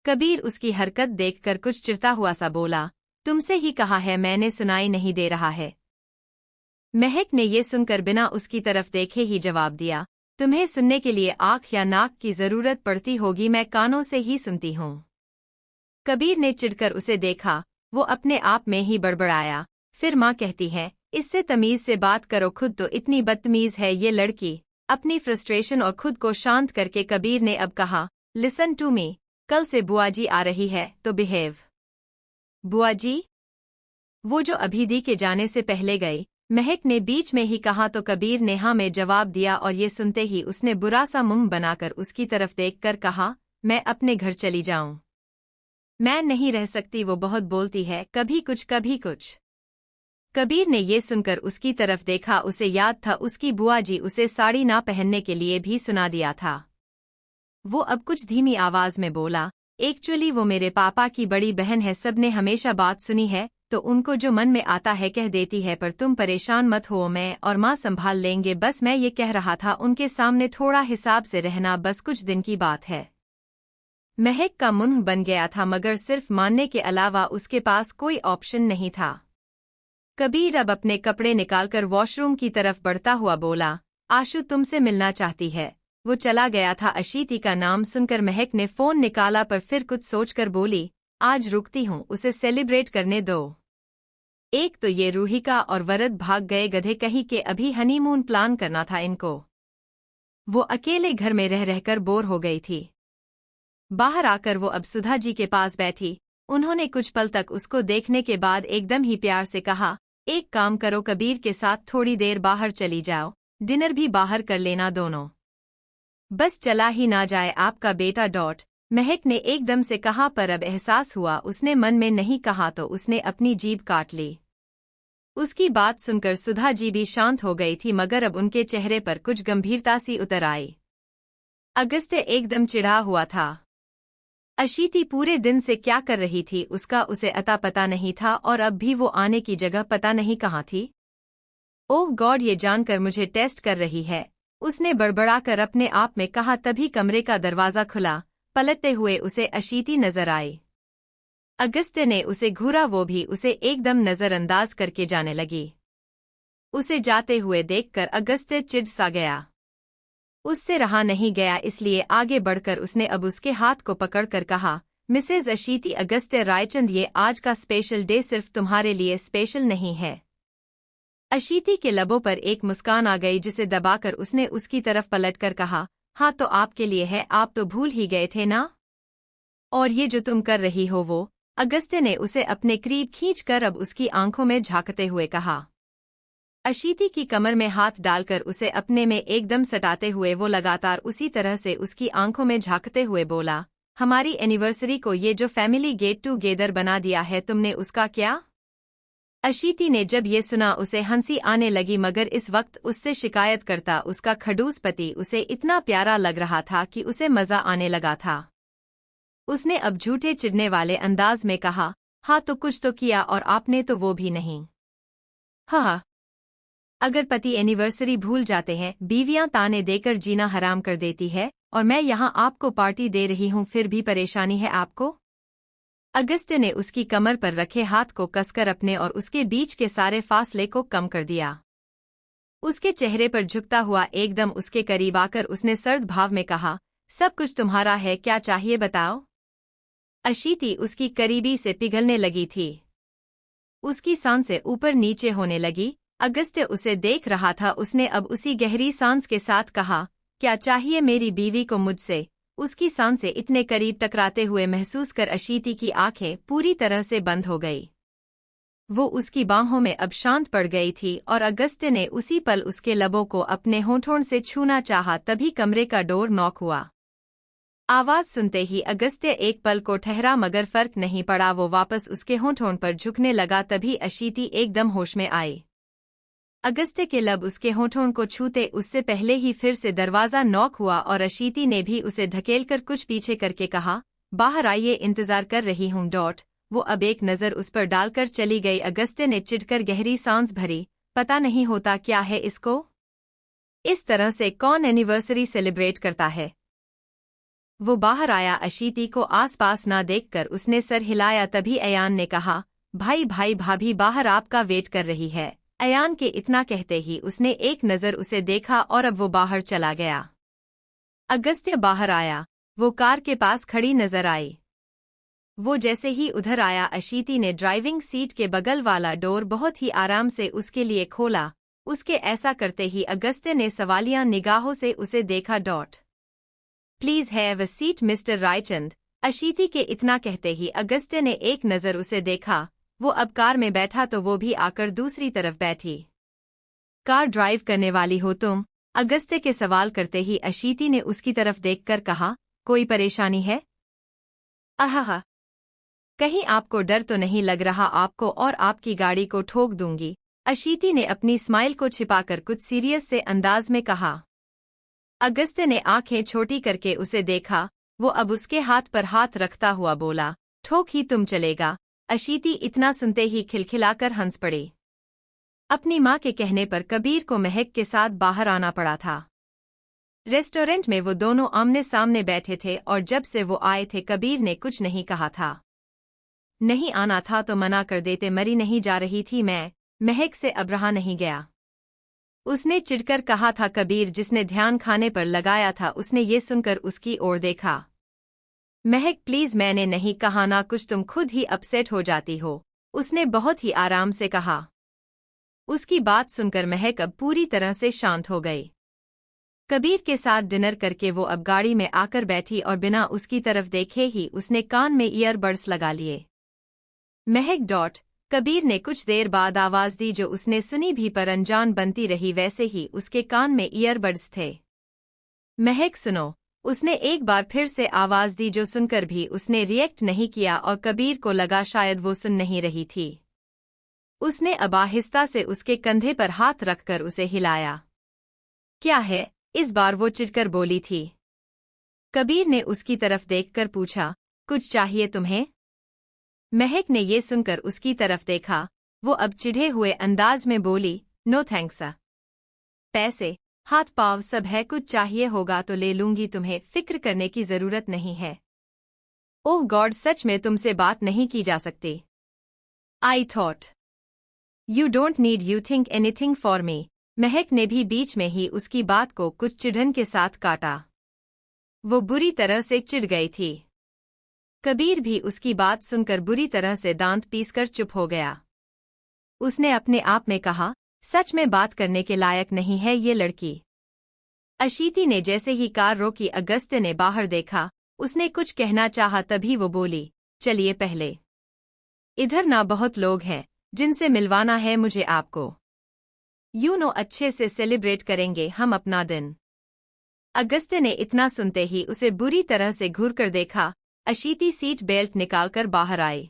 कबीर उसकी हरकत देखकर कुछ चिढ़ता हुआ सा बोला, तुमसे ही कहा है मैंने, सुनाई नहीं दे रहा है। महक ने ये सुनकर बिना उसकी तरफ देखे ही जवाब दिया, तुम्हें सुनने के लिए आँख या नाक की जरूरत पड़ती होगी, मैं कानों से ही सुनती हूँ। कबीर ने चिढ़कर उसे देखा। वो अपने आप में ही बड़बड़ाया, फिर माँ कहती है इससे तमीज से बात करो, खुद तो इतनी बदतमीज है ये लड़की। अपनी फ्रस्ट्रेशन और खुद को शांत करके कबीर ने अब कहा, लिसन टू मी, कल से बुआ जी आ रही है तो बिहेव। बुआ जी? वो जो अभिदी के जाने से पहले गई, महक ने बीच में ही कहा तो कबीर ने हाँ में जवाब दिया और ये सुनते ही उसने बुरा सा मुंह बनाकर उसकी तरफ देखकर कहा, मैं अपने घर चली जाऊं। मैं नहीं रह सकती, वो बहुत बोलती है, कभी कुछ कभी कुछ। कबीर ने ये सुनकर उसकी तरफ देखा, उसे याद था उसकी बुआ जी उसे साड़ी ना पहनने के लिए भी सुना दिया था। वो अब कुछ धीमी आवाज में बोला, एक्चुअली वो मेरे पापा की बड़ी बहन है, सबने हमेशा बात सुनी है तो उनको जो मन में आता है कह देती है, पर तुम परेशान मत हो, मैं और माँ संभाल लेंगे, बस मैं ये कह रहा था उनके सामने थोड़ा हिसाब से रहना, बस कुछ दिन की बात है। महक का मुंह बन गया था मगर सिर्फ मानने के अलावा उसके पास कोई ऑप्शन नहीं था। कबीर अब अपने कपड़े निकालकर वॉशरूम की तरफ बढ़ता हुआ बोला, आशु तुमसे मिलना चाहती है। वो चला गया था। अशीति का नाम सुनकर महक ने फोन निकाला पर फिर कुछ सोचकर बोली, आज रुकती हूँ, उसे सेलिब्रेट करने दो। एक तो ये रूहिका और वरद भाग गए गधे कहीं के, अभी हनीमून प्लान करना था इनको। वो अकेले घर में रह रहकर बोर हो गई थी। बाहर आकर वो अब सुधा जी के पास बैठी। उन्होंने कुछ पल तक उसको देखने के बाद एकदम ही प्यार से कहा, एक काम करो, कबीर के साथ थोड़ी देर बाहर चली जाओ, डिनर भी बाहर कर लेना दोनों। बस चला ही ना जाए आपका बेटा। महक ने एकदम से कहा पर अब एहसास हुआ उसने मन में नहीं कहा तो उसने अपनी जीभ काट ली। उसकी बात सुनकर सुधा जी भी शांत हो गई थी मगर अब उनके चेहरे पर कुछ गंभीरता सी उतर आई। अगस्त्य एकदम चिढ़ा हुआ था। अशीति पूरे दिन से क्या कर रही थी उसका उसे अता पता नहीं था और अब भी वो आने की जगह पता नहीं कहाँ थी। ओह गॉड, ये जानकर मुझे टेस्ट कर रही है, उसने बड़बड़ाकर अपने आप में कहा। तभी कमरे का दरवाजा खुला। पलटते हुए उसे अशीति नजर आई। अगस्त्य ने उसे घूरा, वो भी उसे एकदम नजरअंदाज करके जाने लगी। उसे जाते हुए देखकर अगस्त्य चिढ़ सा गया। उससे रहा नहीं गया, इसलिए आगे बढ़कर उसने अब उसके हाथ को पकड़कर कहा, मिसेज अशीति अगस्त्य रायचंद, ये आज का स्पेशल डे सिर्फ तुम्हारे लिए स्पेशल नहीं है। अशीति के लबों पर एक मुस्कान आ गई जिसे दबाकर उसने उसकी तरफ पलटकर कहा, हाँ तो आपके लिए है, आप तो भूल ही गए थे ना। और ये जो तुम कर रही हो वो। अगस्त्य ने उसे अपने करीब खींचकर अब उसकी आंखों में झांकते हुए कहा। अशीति की कमर में हाथ डालकर उसे अपने में एकदम सटाते हुए वो लगातार उसी तरह से उसकी आंखों में झांकते हुए बोला, हमारी एनिवर्सरी को ये जो फैमिली गेट टूगेदर बना दिया है तुमने, उसका क्या? अशीति ने जब ये सुना उसे हंसी आने लगी मगर इस वक्त उससे शिकायत करता उसका खड़ूस पति उसे इतना प्यारा लग रहा था कि उसे मजा आने लगा था। उसने अब झूठे चिढ़ने वाले अंदाज में कहा, हाँ तो कुछ तो किया और आपने तो वो भी नहीं। हाँ। अगर पति एनिवर्सरी भूल जाते हैं, बीवियां ताने देकर जीना हराम कर देती है, और मैं यहाँ आपको पार्टी दे रही हूँ फिर भी परेशानी है आपको? अगस्त्य ने उसकी कमर पर रखे हाथ को कसकर अपने और उसके बीच के सारे फासले को कम कर दिया। उसके चेहरे पर झुकता हुआ एकदम उसके करीब आकर उसने सर्द भाव में कहा, सब कुछ तुम्हारा है, क्या चाहिए बताओ? अशीति उसकी करीबी से पिघलने लगी थी। उसकी सांसें ऊपर नीचे होने लगी। अगस्त्य उसे देख रहा था। उसने अब उसी गहरी सांस के साथ कहा, क्या चाहिए मेरी बीवी को मुझसे? उसकी सांसें इतने करीब टकराते हुए महसूस कर अशीति की आंखें पूरी तरह से बंद हो गई। वो उसकी बाहों में अब शांत पड़ गई थी और अगस्त्य ने उसी पल उसके लबों को अपने होंठों से छूना चाहा, तभी कमरे का डोर नॉक हुआ। आवाज सुनते ही अगस्त्य एक पल को ठहरा, मगर फर्क नहीं पड़ा। वो वापस उसके होंठों पर झुकने लगा। तभी अशीति एकदम होश में आई। अगस्त्य के लब उसके होंठों को छूते उससे पहले ही फिर से दरवाजा नॉक हुआ और अशीति ने भी उसे धकेलकर कुछ पीछे करके कहा, बाहर आइए, इंतजार कर रही हूँ। वो अब एक नज़र उस पर डालकर चली गई। अगस्त्य ने चिढ़कर गहरी सांस भरी। पता नहीं होता क्या है इसको, इस तरह से कौन एनिवर्सरी सेलिब्रेट करता है? वो बाहर आया। अशीति को आसपास ना देखकर उसने सर हिलाया। तभी अयान ने कहा, भाई भाई भाभी बाहर आपका वेट कर रही है। अयान के इतना कहते ही उसने एक नज़र उसे देखा और अब वो बाहर चला गया। अगस्त्य बाहर आया। वो कार के पास खड़ी नजर आई। वो जैसे ही उधर आया, अशीति ने ड्राइविंग सीट के बगल वाला डोर बहुत ही आराम से उसके लिए खोला। उसके ऐसा करते ही अगस्त्य ने सवालिया निगाहों से उसे देखा। Please have a seat mister Raichand. अशीति के इतना कहते ही अगस्त्य ने एक नज़र उसे देखा। वो अब कार में बैठा तो वो भी आकर दूसरी तरफ बैठी। कार ड्राइव करने वाली हो तुम? अगस्त्य के सवाल करते ही अशीति ने उसकी तरफ देखकर कहा, कोई परेशानी है? आहा, कहीं आपको डर तो नहीं लग रहा? आपको और आपकी गाड़ी को ठोक दूंगी। अशीति ने अपनी स्माइल को छिपाकर कुछ सीरियस से अंदाज में कहा। अगस्त्य ने आंखें छोटी करके उसे देखा। वो अब उसके हाथ पर हाथ रखता हुआ बोला, ठोक ही तुम चलेगा? अशीति इतना सुनते ही खिलखिलाकर हंस पड़ी। अपनी माँ के कहने पर कबीर को महक के साथ बाहर आना पड़ा था। रेस्टोरेंट में वो दोनों आमने सामने बैठे थे और जब से वो आए थे कबीर ने कुछ नहीं कहा था। नहीं आना था तो मना कर देते, मरी नहीं जा रही थी मैं, महक से अब रहा नहीं गया। उसने चिढ़कर कहा था। कबीर, जिसने ध्यान खाने पर लगाया था, उसने ये सुनकर उसकी ओर देखा। महक प्लीज, मैंने नहीं कहा ना कुछ, तुम खुद ही अपसेट हो जाती हो, उसने बहुत ही आराम से कहा। उसकी बात सुनकर महक अब पूरी तरह से शांत हो गई। कबीर के साथ डिनर करके वो अब गाड़ी में आकर बैठी और बिना उसकी तरफ देखे ही उसने कान में ईयरबड्स लगा लिए। महक कबीर ने कुछ देर बाद आवाज दी जो उसने सुनी भी पर अनजान बनती रही, वैसे ही उसके कान में ईयरबड्स थे। महक सुनो, उसने एक बार फिर से आवाज दी जो सुनकर भी उसने रिएक्ट नहीं किया और कबीर को लगा शायद वो सुन नहीं रही थी। उसने अब आहिस्ता से उसके कंधे पर हाथ रखकर उसे हिलाया। क्या है? इस बार वो चिढ़कर बोली थी। कबीर ने उसकी तरफ देखकर पूछा, कुछ चाहिए तुम्हें? महक ने ये सुनकर उसकी तरफ देखा। वो अब चिढ़े हुए अंदाज में बोली, नो थैंक्स। पैसे, हाथ पाँव सब है, कुछ चाहिए होगा तो ले लूंगी, तुम्हें फिक्र करने की जरूरत नहीं है। ओह गॉड, सच में तुमसे बात नहीं की जा सकती। I thought you don't need you think anything for me. महक ने भी बीच में ही उसकी बात को कुछ चिढ़न के साथ काटा। वो बुरी तरह से चिढ़ गई थी। कबीर भी उसकी बात सुनकर बुरी तरह से दांत पीसकर चुप हो गया। उसने अपने आप में कहा, सच में बात करने के लायक नहीं है ये लड़की। अशीति ने जैसे ही कार रोकी, अगस्त्य ने बाहर देखा। उसने कुछ कहना चाहा तभी वो बोली, चलिए पहले इधर ना, बहुत लोग हैं जिनसे मिलवाना है मुझे आपको। अच्छे से सेलिब्रेट करेंगे हम अपना दिन। अगस्त्य ने इतना सुनते ही उसे बुरी तरह से घूरकर देखा। अशीति सीट बेल्ट निकालकर बाहर आई।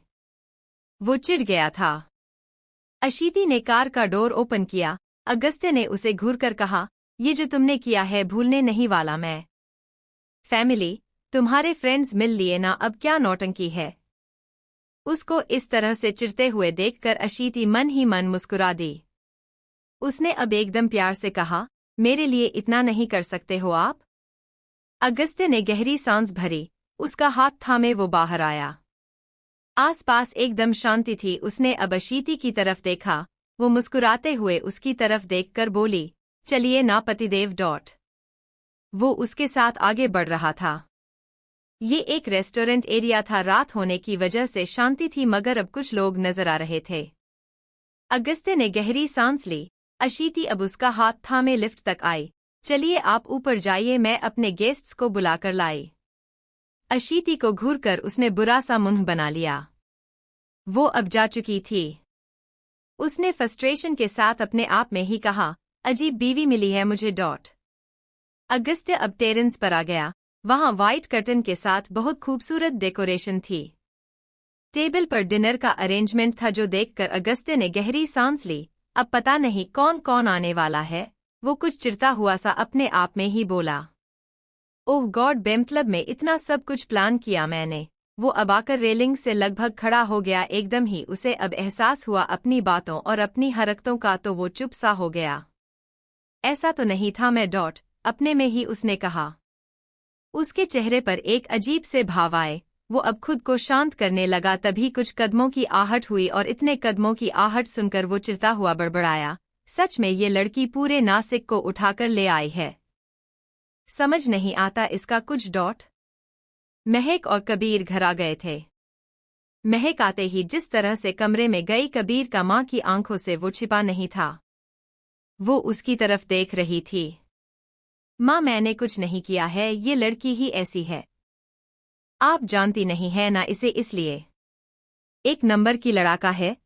वो चिढ़ गया था। अशीति ने कार का डोर ओपन किया। अगस्त्य ने उसे घूरकर कहा, ये जो तुमने किया है भूलने नहीं वाला मैं। फैमिली, तुम्हारे फ्रेंड्स मिल लिए ना, अब क्या नौटंकी है? उसको इस तरह से चिढ़ते हुए देखकर अशीति मन ही मन मुस्कुरा दी। उसने अब एकदम प्यार से कहा, मेरे लिए इतना नहीं कर सकते हो आप? अगस्त्य ने गहरी सांस भरी, उसका हाथ थामे वो बाहर आया। आसपास एकदम शांति थी। उसने अब अशीति की तरफ देखा। वो मुस्कुराते हुए उसकी तरफ देखकर बोली, चलिए ना पतिदेव। वो उसके साथ आगे बढ़ रहा था। ये एक रेस्टोरेंट एरिया था। रात होने की वजह से शांति थी, मगर अब कुछ लोग नजर आ रहे थे। अगस्त्य ने गहरी सांस ली। अशीति अब उसका हाथ थामे लिफ्ट तक आई। चलिए आप ऊपर जाइए, मैं अपने गेस्ट्स को बुलाकर लाई। अशीति को घूरकर उसने बुरा सा मुंह बना लिया। वो अब जा चुकी थी। उसने फ्रस्ट्रेशन के साथ अपने आप में ही कहा, अजीब बीवी मिली है मुझे। अगस्त्य अब टेरेस पर आ गया। वहां व्हाइट कर्टन के साथ बहुत खूबसूरत डेकोरेशन थी। टेबल पर डिनर का अरेंजमेंट था, जो देखकर अगस्त्य ने गहरी सांस ली। अब पता नहीं कौन कौन आने वाला है। वो कुछ चिढ़ता हुआ सा अपने आप में ही बोला, ओह गॉड, बेमतलब में इतना सब कुछ प्लान किया मैंने। वो अब आकर रेलिंग से लगभग खड़ा हो गया। एकदम ही उसे अब एहसास हुआ अपनी बातों और अपनी हरकतों का, तो वो चुप सा हो गया। ऐसा तो नहीं था मैं। अपने में ही उसने कहा। उसके चेहरे पर एक अजीब से भाव आए। वो अब खुद को शांत करने लगा। तभी कुछ कदमों की आहट हुई और इतने कदमों की आहट सुनकर वो चिढ़ता हुआ बड़बड़ाया, सच में ये लड़की पूरे नासिक को उठाकर ले आई है। समझ नहीं आता इसका कुछ। महक और कबीर घर आ गए थे। महक आते ही जिस तरह से कमरे में गई, कबीर का मां की आंखों से वो छिपा नहीं था। वो उसकी तरफ देख रही थी। मां, मैंने कुछ नहीं किया है, ये लड़की ही ऐसी है। आप जानती नहीं है ना इसे, इसलिए एक नंबर की लड़ाका है।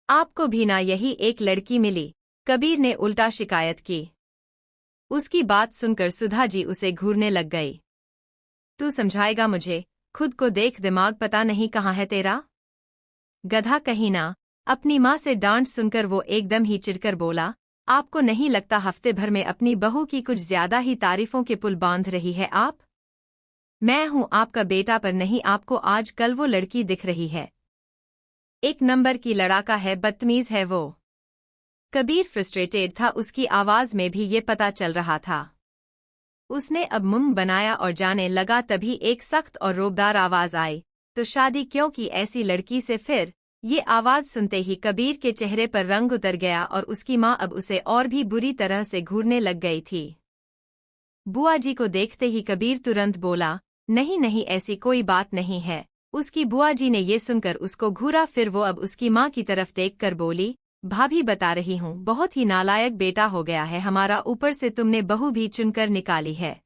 आपको भी ना यही एक लड़की मिली? कबीर ने उल्टा शिकायत की। उसकी बात सुनकर सुधा जी उसे घूरने लग गई। तू समझाएगा मुझे? खुद को देख, दिमाग पता नहीं कहाँ है तेरा, गधा कहीं ना। अपनी माँ से डांट सुनकर वो एकदम ही चिढ़कर बोला, आपको नहीं लगता हफ्ते भर में अपनी बहू की कुछ ज्यादा ही तारीफों के पुल बांध रही है आप? मैं हूं आपका बेटा, पर नहीं आपको आज कल वो लड़की दिख रही है। एक नंबर की लड़ाका है, बदतमीज है वो। कबीर फ्रस्ट्रेटेड था, उसकी आवाज में भी ये पता चल रहा था। उसने अब मुंह बनाया और जाने लगा। तभी एक सख्त और रोबदार आवाज आई, तो शादी क्यों की ऐसी लड़की से फिर? ये आवाज सुनते ही कबीर के चेहरे पर रंग उतर गया और उसकी मां अब उसे और भी बुरी तरह से घूरने लग गई थी। बुआ जी को देखते ही कबीर तुरंत बोला, नहीं नहीं, ऐसी कोई बात नहीं है। उसकी बुआ जी ने ये सुनकर उसको घूरा। फिर वो अब उसकी मां की तरफ देखकर बोली, भाभी बता रही हूँ, बहुत ही नालायक बेटा हो गया है हमारा, ऊपर से तुमने बहू भी चुनकर निकाली है।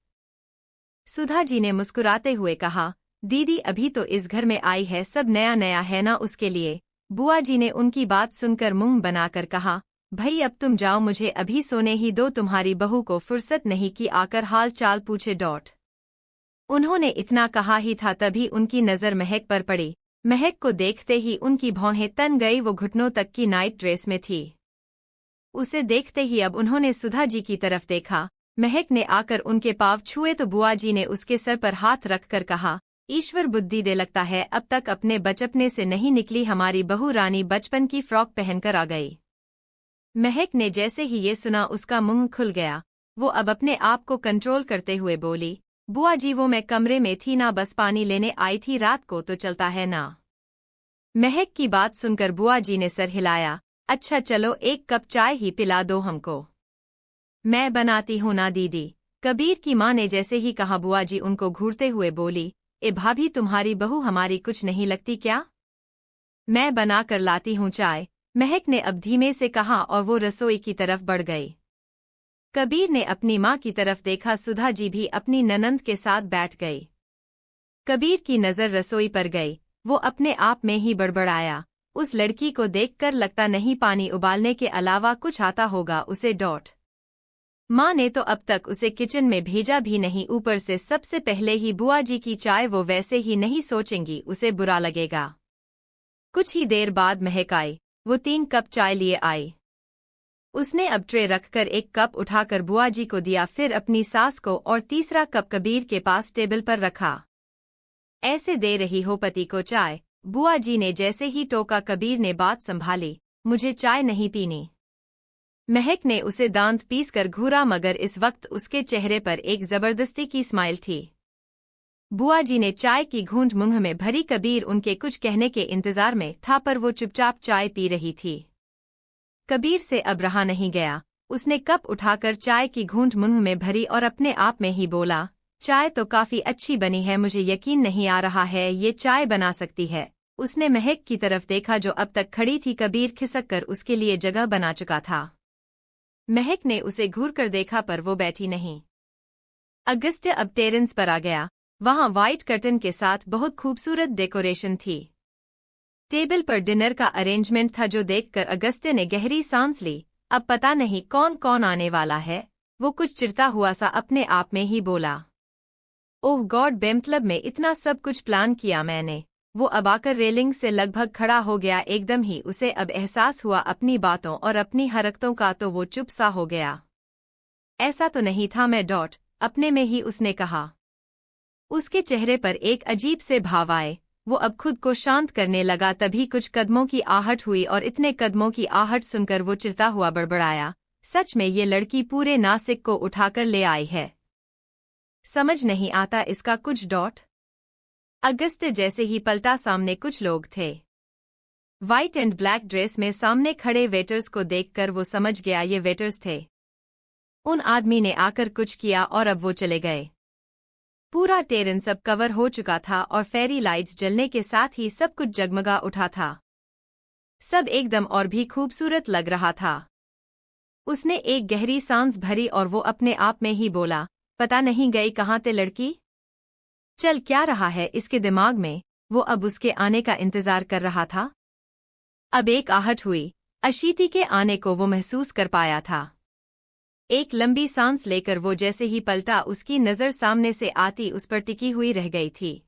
सुधा जी ने मुस्कुराते हुए कहा, दीदी अभी तो इस घर में आई है, सब नया नया है ना उसके लिए। बुआ जी ने उनकी बात सुनकर मुंह बनाकर कहा, भई अब तुम जाओ, मुझे अभी सोने ही दो, तुम्हारी बहू को फुर्सत नहीं कि आकर हाल चाल पूछे। उन्होंने इतना कहा ही था, तभी उनकी नज़र महक पर पड़ी। महक को देखते ही उनकी भौहें तन गई। वो घुटनों तक की नाइट ड्रेस में थी। उसे देखते ही अब उन्होंने सुधा जी की तरफ देखा। महक ने आकर उनके पाँव छुए तो बुआ जी ने उसके सर पर हाथ रखकर कहा, ईश्वर बुद्धि दे, लगता है अब तक अपने बचपने से नहीं निकली हमारी बहू रानी, बचपन की फ्रॉक पहनकर आ गई। महक ने जैसे ही ये सुना उसका मुंह खुल गया। वो अब अपने आप को कंट्रोल करते हुए बोली, बुआ जी वो मैं कमरे में थी ना, बस पानी लेने आई थी, रात को तो चलता है ना। महक की बात सुनकर बुआ जी ने सर हिलाया, अच्छा चलो एक कप चाय ही पिला दो हमको। मैं बनाती हूं ना दीदी। कबीर की मां ने जैसे ही कहा, बुआ जी उनको घूरते हुए बोली, ए भाभी तुम्हारी बहू हमारी कुछ नहीं लगती क्या? मैं बना कर लाती हूं चाय। महक ने अब धीमे से कहा और वो रसोई की तरफ बढ़ गई। कबीर ने अपनी मां की तरफ देखा। सुधा जी भी अपनी ननंद के साथ बैठ गई। कबीर की नज़र रसोई पर गई। वो अपने आप में ही बड़बड़ाया, उस लड़की को देखकर लगता नहीं पानी उबालने के अलावा कुछ आता होगा उसे। मां ने तो अब तक उसे किचन में भेजा भी नहीं, ऊपर से सबसे पहले ही बुआ जी की चाय। वो वैसे ही नहीं सोचेंगी, उसे बुरा लगेगा। कुछ ही देर बाद महक आई। वो 3 कप चाय लिए आई। उसने अब ट्रे रखकर एक कप उठाकर बुआ जी को दिया, फिर अपनी सास को, और तीसरा कप कबीर के पास टेबल पर रखा। ऐसे दे रही हो पति को चाय? बुआ जी ने जैसे ही टोका। कबीर ने बात संभाली, मुझे चाय नहीं पीनी। महक ने उसे दांत पीसकर घूरा, मगर इस वक्त उसके चेहरे पर एक जबरदस्ती की स्माइल थी। बुआ जी ने चाय की घूंट मुंह में भरी। कबीर उनके कुछ कहने के इंतजार में था, पर वो चुपचाप चाय पी रही थी। कबीर से अब रहा नहीं गया। उसने कप उठाकर चाय की घूंट मुंह में भरी और अपने आप में ही बोला, चाय तो काफी अच्छी बनी है, मुझे यकीन नहीं आ रहा है ये चाय बना सकती है। उसने महक की तरफ देखा जो अब तक खड़ी थी। कबीर खिसक कर उसके लिए जगह बना चुका था। महक ने उसे घूर कर देखा, पर वो बैठी नहीं। अगस्त्य अब टेरेस पर आ गया। वहां व्हाइट कर्टन के साथ बहुत खूबसूरत डेकोरेशन थी। टेबल पर डिनर का अरेंजमेंट था, जो देखकर अगस्त्य ने गहरी सांस ली। अब पता नहीं कौन कौन आने वाला है। वो कुछ चिढ़ता हुआ सा अपने आप में ही बोला, ओह गॉड, बेमतलब में इतना सब कुछ प्लान किया मैंने। वो अब आकर रेलिंग से लगभग खड़ा हो गया। एकदम ही उसे अब एहसास हुआ अपनी बातों और अपनी हरकतों का, तो वो चुप सा हो गया। ऐसा तो नहीं था मैं अपने में ही उसने कहा। उसके चेहरे पर एक अजीब से भाव आए। वो अब खुद को शांत करने लगा। तभी कुछ कदमों की आहट हुई और इतने कदमों की आहट सुनकर वो चिढ़ता हुआ बड़बड़ाया, सच में ये लड़की पूरे नासिक को उठाकर ले आई है। समझ नहीं आता इसका कुछ अगस्त्य जैसे ही पलटा, सामने कुछ लोग थे। व्हाइट एंड ब्लैक ड्रेस में सामने खड़े वेटर्स को देखकर वो समझ गया ये वेटर्स थे। उन आदमी ने आकर कुछ किया और अब वो चले गए। पूरा टेरेस अब कवर हो चुका था और फेरी लाइट्स जलने के साथ ही सब कुछ जगमगा उठा था। सब एकदम और भी खूबसूरत लग रहा था। उसने एक गहरी सांस भरी और वो अपने आप में ही बोला, पता नहीं गई कहाँ ते लड़की। चल क्या रहा है इसके दिमाग में। वो अब उसके आने का इंतजार कर रहा था। अब एक आहट हुई। अशीति के आने को वो महसूस कर पाया था। एक लंबी सांस लेकर वो जैसे ही पलटा, उसकी नजर सामने से आती उस पर टिकी हुई रह गई थी।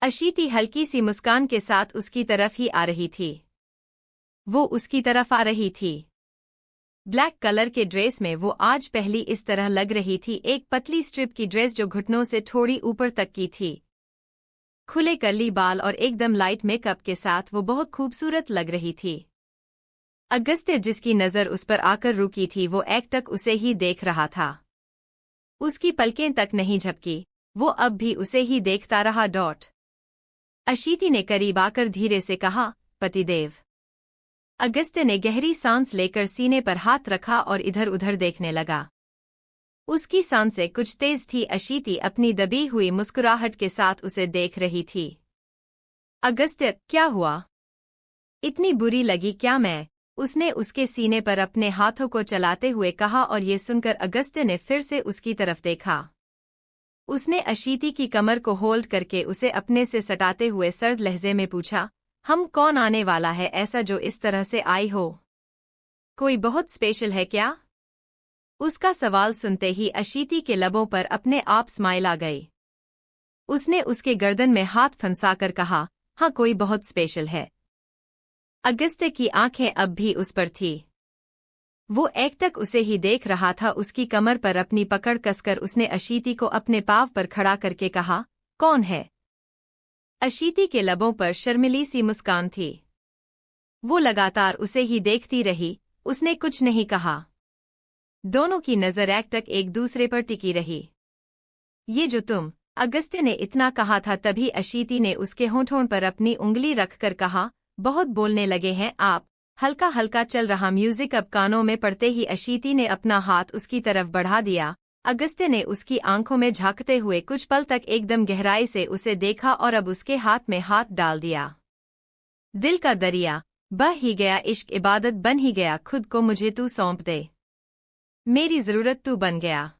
अशीति हल्की सी मुस्कान के साथ उसकी तरफ ही आ रही थी। वो उसकी तरफ आ रही थी। ब्लैक कलर के ड्रेस में वो आज पहली इस तरह लग रही थी। एक पतली स्ट्रिप की ड्रेस जो घुटनों से थोड़ी ऊपर तक की थी। खुले कर्ली बाल और एकदम लाइट मेकअप के साथ वो बहुत खूबसूरत लग रही थी। अगस्त्य जिसकी नज़र उस पर आकर रुकी थी, वो एकटक उसे ही देख रहा था। उसकी पलकें तक नहीं झपकी। वो अब भी उसे ही देखता रहा। अशीति ने करीब आकर धीरे से कहा, पतिदेव। अगस्त्य ने गहरी सांस लेकर सीने पर हाथ रखा और इधर उधर देखने लगा। उसकी सांसें कुछ तेज थी। अशीति अपनी दबी हुई मुस्कुराहट के साथ उसे देख रही थी। अगस्त्य, क्या हुआ? इतनी बुरी लगी क्या मैं? उसने उसके सीने पर अपने हाथों को चलाते हुए कहा और ये सुनकर अगस्त्य ने फिर से उसकी तरफ देखा। उसने अशीति की कमर को होल्ड करके उसे अपने से सटाते हुए सर्द लहजे में पूछा, हम कौन आने वाला है ऐसा जो इस तरह से आई हो? कोई बहुत स्पेशल है क्या? उसका सवाल सुनते ही अशीति के लबों पर अपने आप स्माइल आ गई। उसने उसके गर्दन में हाथ फंसाकर कहा, हाँ कोई बहुत स्पेशल है। अगस्त्य की आंखें अब भी उस पर थी। वो एकटक उसे ही देख रहा था। उसकी कमर पर अपनी पकड़ कसकर उसने अशीति को अपने पाँव पर खड़ा करके कहा, कौन है? अशीति के लबों पर शर्मिली सी मुस्कान थी। वो लगातार उसे ही देखती रही। उसने कुछ नहीं कहा। दोनों की नजर एकटक एक दूसरे पर टिकी रही। ये जो तुम, अगस्त्य ने इतना कहा था तभी अशीति ने उसके होठों पर अपनी उंगली रखकर कहा, बहुत बोलने लगे हैं आप। हल्का हल्का चल रहा म्यूजिक अब कानों में पड़ते ही अशीति ने अपना हाथ उसकी तरफ बढ़ा दिया। अगस्त्य ने उसकी आंखों में झांकते हुए कुछ पल तक एकदम गहराई से उसे देखा और अब उसके हाथ में हाथ डाल दिया। दिल का दरिया बह ही गया, इश्क इबादत बन ही गया, खुद को मुझे तू सौंप दे, मेरी जरूरत तू बन गया।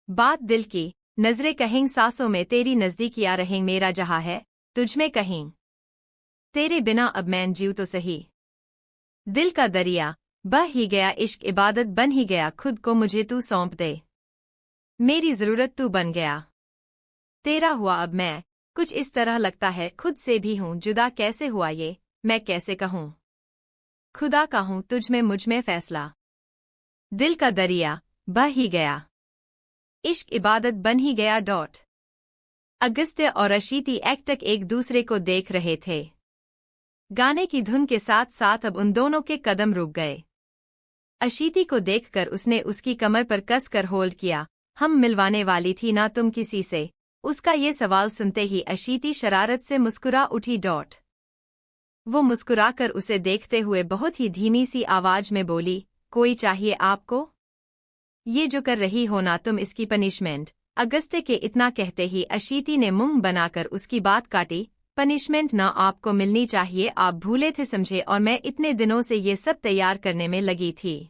बात दिल की, नजरें कहीं सांसों में तेरी नजदीकियां रहें, मेरा जहां है तुझमें कहीं, तेरे बिना अब मैं जीव तो सही। दिल का दरिया बह ही गया, इश्क इबादत बन ही गया, खुद को मुझे तू सौंप दे, मेरी जरूरत तू बन गया। तेरा हुआ अब मैं, कुछ इस तरह लगता है खुद से भी हूँ जुदा, कैसे हुआ ये मैं कैसे कहूँ, खुदा का हूँ तुझ में मुझ में फैसला। दिल का दरिया बह ही गया, इश्क इबादत बन ही गया। अगस्त्य और अशीति एकटक एक दूसरे को देख रहे थे। गाने की धुन के साथ साथ अब उन दोनों के कदम रुक गए। अशीति को देखकर उसने उसकी कमर पर कसकर होल्ड किया। हम मिलवाने वाली थी ना तुम किसी से? उसका ये सवाल सुनते ही अशीति शरारत से मुस्कुरा उठी। वो मुस्कुराकर उसे देखते हुए बहुत ही धीमी सी आवाज में बोली, कोई चाहिए आपको? ये जो कर रही हो ना तुम, इसकी पनिशमेंट। अगस्त्य के इतना कहते ही अशीति ने मुंह बनाकर उसकी बात काटी। पनिशमेंट ना आपको मिलनी चाहिए, आप भूले थे समझे, और मैं इतने दिनों से ये सब तैयार करने में लगी थी।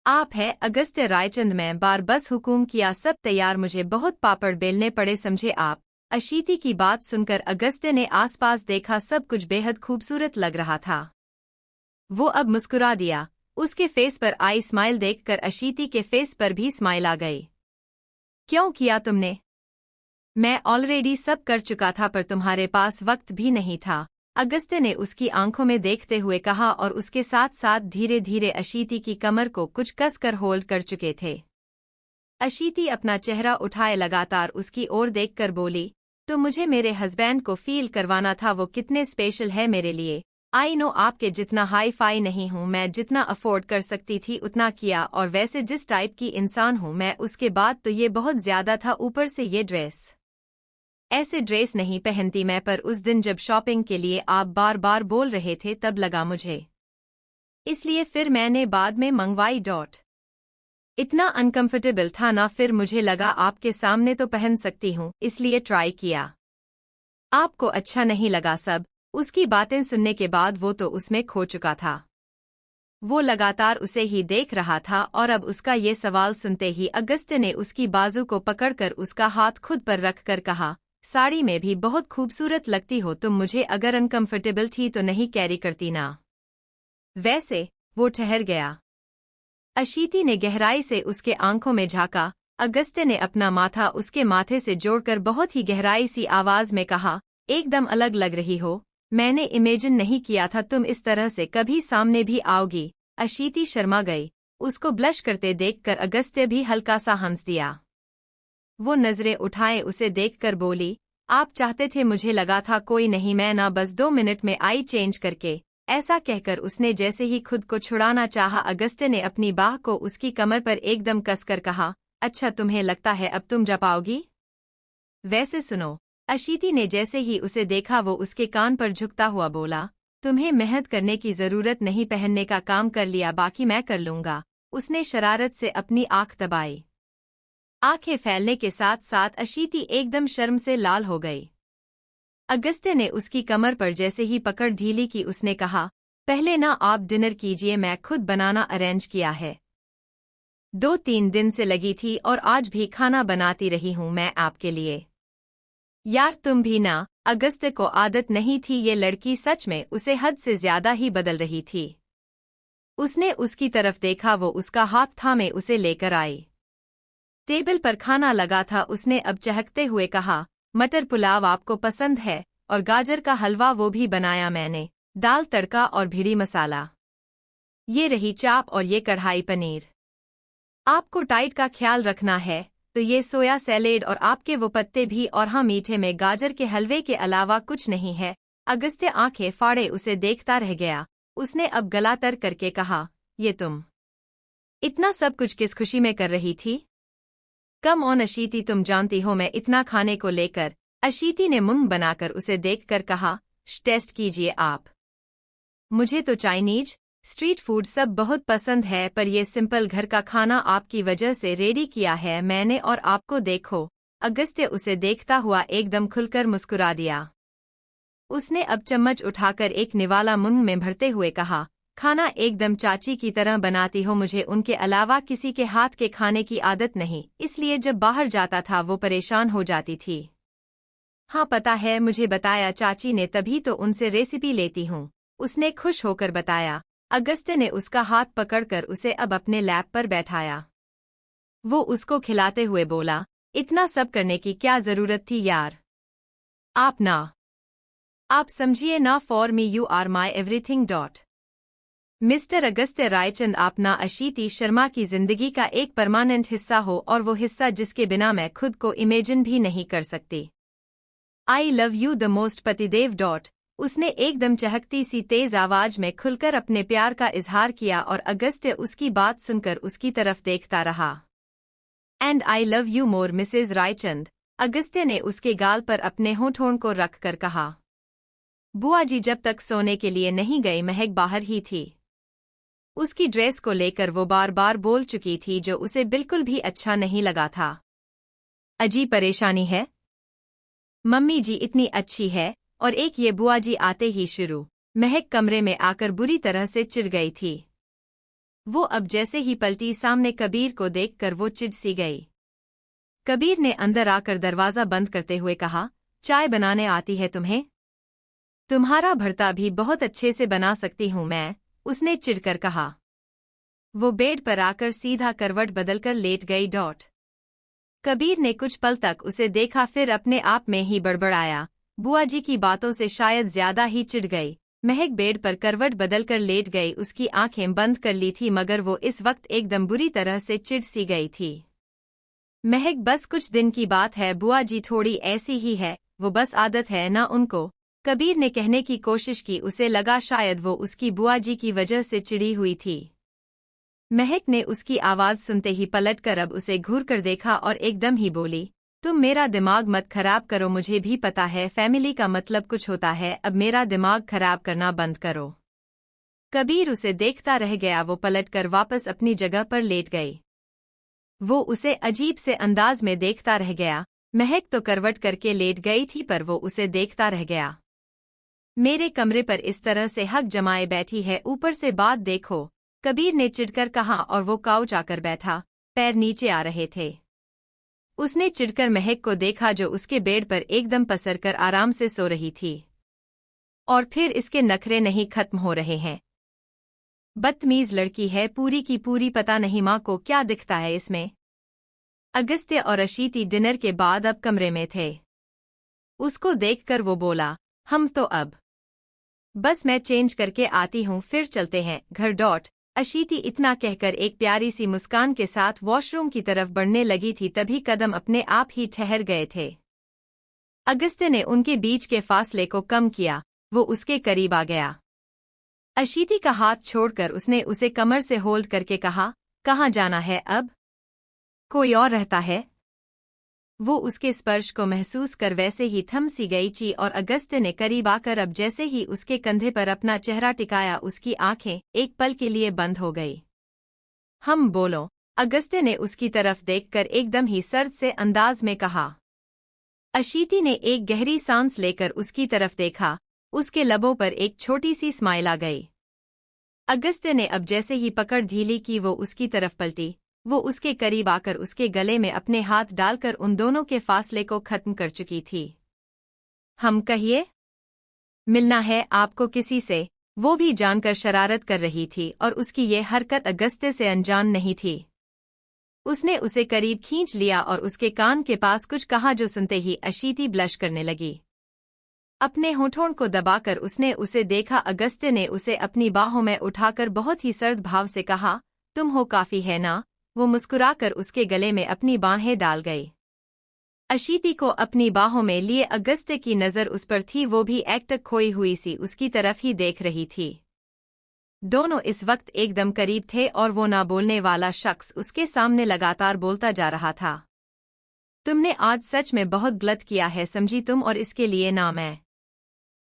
आप है अगस्त्य रायचंद, मैं बार बस हुकुम किया सब तैयार, मुझे बहुत पापड़ बेलने पड़े समझे आप। अशीति की बात सुनकर अगस्त्य ने आसपास देखा, सब कुछ बेहद खूबसूरत लग रहा था। वो अब मुस्कुरा दिया। उसके फेस पर आई स्माइल देखकर अशीति के फेस पर भी स्माइल आ गई। क्यों किया तुमने? मैं ऑलरेडी सब कर चुका था, पर तुम्हारे पास वक्त भी नहीं था, अगस्त्य ने उसकी आंखों में देखते हुए कहा, और उसके साथ साथ धीरे धीरे अशीति की कमर को कुछ कसकर होल्ड कर चुके थे। अशीति अपना चेहरा उठाए लगातार उसकी ओर देखकर बोली, तो मुझे मेरे हस्बैंड को फील करवाना था वो कितने स्पेशल है मेरे लिए। आई नो आपके जितना हाई फाई नहीं हूँ, मैं जितना अफोर्ड कर सकती थी उतना किया, और वैसे जिस टाइप की इंसान हूँ मैं, उसके बाद तो ये बहुत ज्यादा था। ऊपर से ये ड्रेस, ऐसे ड्रेस नहीं पहनती मैं, पर उस दिन जब शॉपिंग के लिए आप बार बार बोल रहे थे तब लगा मुझे, इसलिए फिर मैंने बाद में मंगवाई। इतना अनकंफर्टेबल था ना, फिर मुझे लगा आपके सामने तो पहन सकती हूँ, इसलिए ट्राई किया। आपको अच्छा नहीं लगा सब? उसकी बातें सुनने के बाद वो तो उसमें खो चुका था। वो लगातार उसे ही देख रहा था, और अब उसका ये सवाल सुनते ही अगस्त्य ने उसकी बाजू को पकड़कर उसका हाथ खुद पर रखकर कहा, साड़ी में भी बहुत खूबसूरत लगती हो तुम, मुझे अगर अनकंफर्टेबल थी तो नहीं कैरी करती ना। वैसे वो ठहर गया। अशीति ने गहराई से उसके आंखों में झांका। अगस्त्य ने अपना माथा उसके माथे से जोड़कर बहुत ही गहराई सी आवाज में कहा, एकदम अलग लग रही हो, मैंने इमेजिन नहीं किया था तुम इस तरह से कभी सामने भी आओगी। अशीति शर्मा गई। उसको ब्लश करते देखकर अगस्त्य भी हल्का सा हंस दिया। वो नजरें उठाए उसे देखकर बोली, आप चाहते थे, मुझे लगा था कोई नहीं, मैं ना बस 2 मिनट में आई चेंज करके। ऐसा कहकर उसने जैसे ही खुद को छुड़ाना चाहा, अगस्त्य ने अपनी बाह को उसकी कमर पर एकदम कसकर कहा, अच्छा तुम्हें लगता है अब तुम जा पाओगी? वैसे सुनो। अशीति ने जैसे ही उसे देखा वो उसके कान पर झुकता हुआ बोला, तुम्हें मेहनत करने की जरूरत नहीं, पहनने का काम कर लिया, बाकी मैं कर लूंगा। उसने शरारत से अपनी आंख दबाई। आंखें फैलने के साथ साथ अशीति एकदम शर्म से लाल हो गई। अगस्त्य ने उसकी कमर पर जैसे ही पकड़ ढीली की उसने कहा, पहले ना आप डिनर कीजिए, मैं खुद बनाना अरेंज किया है। 2-3 दिन से लगी थी और आज भी खाना बनाती रही हूं मैं आपके लिए। यार तुम भी ना। अगस्त्य को आदत नहीं थी, ये लड़की सच में उसे हद से ज्यादा ही बदल रही थी। उसने उसकी तरफ देखा, वो उसका हाथ थामे उसे लेकर आई। टेबल पर खाना लगा था, उसने अब चहकते हुए कहा, मटर पुलाव आपको पसंद है, और गाजर का हलवा वो भी बनाया मैंने, दाल तड़का और भिड़ी मसाला। ये रही चाप और ये कढ़ाई पनीर। आपको डाइट का ख्याल रखना है तो ये सोया सैलेड और आपके वो पत्ते भी, और हाँ मीठे में गाजर के हलवे के अलावा कुछ नहीं है। अगस्त्य आंखें फाड़े उसे देखता रह गया। उसने अब गला तर करके कहा, ये तुम इतना सब कुछ किस खुशी में कर रही थी? कम ऑन अशीति, तुम जानती हो मैं इतना खाने को लेकर। अशीति ने मुंह बनाकर उसे देखकर कहा, टेस्ट कीजिए आप। मुझे तो चाइनीज स्ट्रीट फूड सब बहुत पसंद है, पर ये सिंपल घर का खाना आपकी वजह से रेडी किया है मैंने, और आपको देखो। अगस्त्य उसे देखता हुआ एकदम खुलकर मुस्कुरा दिया। उसने अब चम्मच उठाकर एक निवाला मुंह में भरते हुए कहा, खाना एकदम चाची की तरह बनाती हो, मुझे उनके अलावा किसी के हाथ के खाने की आदत नहीं, इसलिए जब बाहर जाता था वो परेशान हो जाती थी। हाँ पता है, मुझे बताया चाची ने, तभी तो उनसे रेसिपी लेती हूँ, उसने खुश होकर बताया। अगस्त्य ने उसका हाथ पकड़कर उसे अब अपने लैप पर बैठाया। वो उसको खिलाते हुए बोला, इतना सब करने की क्या जरूरत थी यार? आप समझिए ना, for me you are my everything. Mr Agastya Raichand, आप ना अशीति शर्मा की जिंदगी का एक परमानेंट हिस्सा हो, और वो हिस्सा जिसके बिना मैं खुद को इमेजिन भी नहीं कर सकती। आई लव यू द मोस्ट पतिदेव। उसने एकदम चहकती सी तेज आवाज में खुलकर अपने प्यार का इजहार किया और अगस्त्य उसकी बात सुनकर उसकी तरफ देखता रहा। And I love you more Mrs Raichand, Agastya ने उसके गाल पर अपने होंठों को रख कर कहा। बुआ जी जब तक सोने के लिए नहीं गई महक बाहर ही थी। उसकी ड्रेस को लेकर वो बार बार बोल चुकी थी जो उसे बिल्कुल भी अच्छा नहीं लगा था। अजीब परेशानी है? मम्मी जी इतनी अच्छी है और एक ये बुआ जी आते ही शुरू। महक कमरे में आकर बुरी तरह से चिढ़ गई थी। वो अब जैसे ही पलटी सामने कबीर को देखकर वो चिढ़ सी गई। कबीर ने अंदर आकर दरवाजा बंद करते हुए कहा, चाय बनाने आती है तुम्हें? तुम्हारा भरता भी बहुत अच्छे से बना सकती हूँ मैं, उसने चिढ़कर कहा। वो बेड पर आकर सीधा करवट बदलकर लेट गई। कबीर ने कुछ पल तक उसे देखा, फिर अपने आप में ही बड़बड़ाया। बुआ जी की बातों से शायद ज्यादा ही चिढ़ गई। महक बेड पर करवट बदलकर लेट गई, उसकी आंखें बंद कर ली थी मगर वो इस वक्त एकदम बुरी तरह से चिढ़ सी गई थी। महक बस कुछ दिन की बात है, बुआ जी थोड़ी ऐसी ही है, वो बस आदत है ना उनको। कबीर ने कहने की कोशिश की, उसे लगा शायद वो उसकी बुआ जी की वजह से चिढ़ी हुई थी। महक ने उसकी आवाज सुनते ही पलटकर अब उसे घूर कर देखा और एकदम ही बोली, तुम मेरा दिमाग मत खराब करो, मुझे भी पता है फैमिली का मतलब कुछ होता है, अब मेरा दिमाग खराब करना बंद करो। कबीर उसे देखता रह गया। वो पलटकर वापस अपनी जगह पर लेट गई। वो उसे अजीब से अंदाज में देखता रह गया। महक तो करवट करके लेट गई थी पर वो उसे देखता रह गया। मेरे कमरे पर इस तरह से हक जमाए बैठी है, ऊपर से बात देखो, कबीर ने चिढ़कर कहा और वो काउच आकर बैठा। पैर नीचे आ रहे थे। उसने चिढ़कर महक को देखा जो उसके बेड पर एकदम पसरकर आराम से सो रही थी। और फिर इसके नखरे नहीं खत्म हो रहे हैं। बदतमीज लड़की है पूरी की पूरी, पता नहीं माँ को क्या दिखता है इसमें। अगस्त्य और अशीति डिनर के बाद अब कमरे में थे। उसको देखकर वो बोला, हम तो अब बस मैं चेंज करके आती हूँ, फिर चलते हैं घर। अशीति इतना कहकर एक प्यारी सी मुस्कान के साथ वॉशरूम की तरफ बढ़ने लगी थी, तभी कदम अपने आप ही ठहर गए थे। अगस्त्य ने उनके बीच के फासले को कम किया। वो उसके करीब आ गया। अशीति का हाथ छोड़कर उसने उसे कमर से होल्ड करके कहा, कहाँ जाना है अब? कोई और रहता है? वो उसके स्पर्श को महसूस कर वैसे ही थम सी गई थी और अगस्त्य ने करीब आकर अब जैसे ही उसके कंधे पर अपना चेहरा टिकाया, उसकी आंखें एक पल के लिए बंद हो गई। हम बोलो, अगस्त्य ने उसकी तरफ देखकर एकदम ही सर्द से अंदाज में कहा। अशीति ने एक गहरी सांस लेकर उसकी तरफ देखा। उसके लबों पर एक छोटी सी स्माइल आ गई। अगस्त्य ने अब जैसे ही पकड़ ढीली की वो उसकी तरफ पलटी। वो उसके करीब आकर उसके गले में अपने हाथ डालकर उन दोनों के फासले को खत्म कर चुकी थी। हम कहिए, मिलना है आपको किसी से? वो भी जानकर शरारत कर रही थी और उसकी ये हरकत अगस्त्य से अनजान नहीं थी। उसने उसे करीब खींच लिया और उसके कान के पास कुछ कहा जो सुनते ही अशीति ब्लश करने लगी। अपने होठों को दबाकर उसने उसे देखा। अगस्त्य ने उसे अपनी बाहों में उठाकर बहुत ही सर्द भाव से कहा, तुम हो काफी है ना? वो मुस्कुराकर उसके गले में अपनी बाहें डाल गई। अशीति को अपनी बाहों में लिए अगस्त्य की नज़र उस पर थी। वो भी एकटक खोई हुई सी उसकी तरफ ही देख रही थी। दोनों इस वक्त एकदम करीब थे और वो ना बोलने वाला शख्स उसके सामने लगातार बोलता जा रहा था। तुमने आज सच में बहुत गलत किया है, समझी तुम, और इसके लिए ना मैं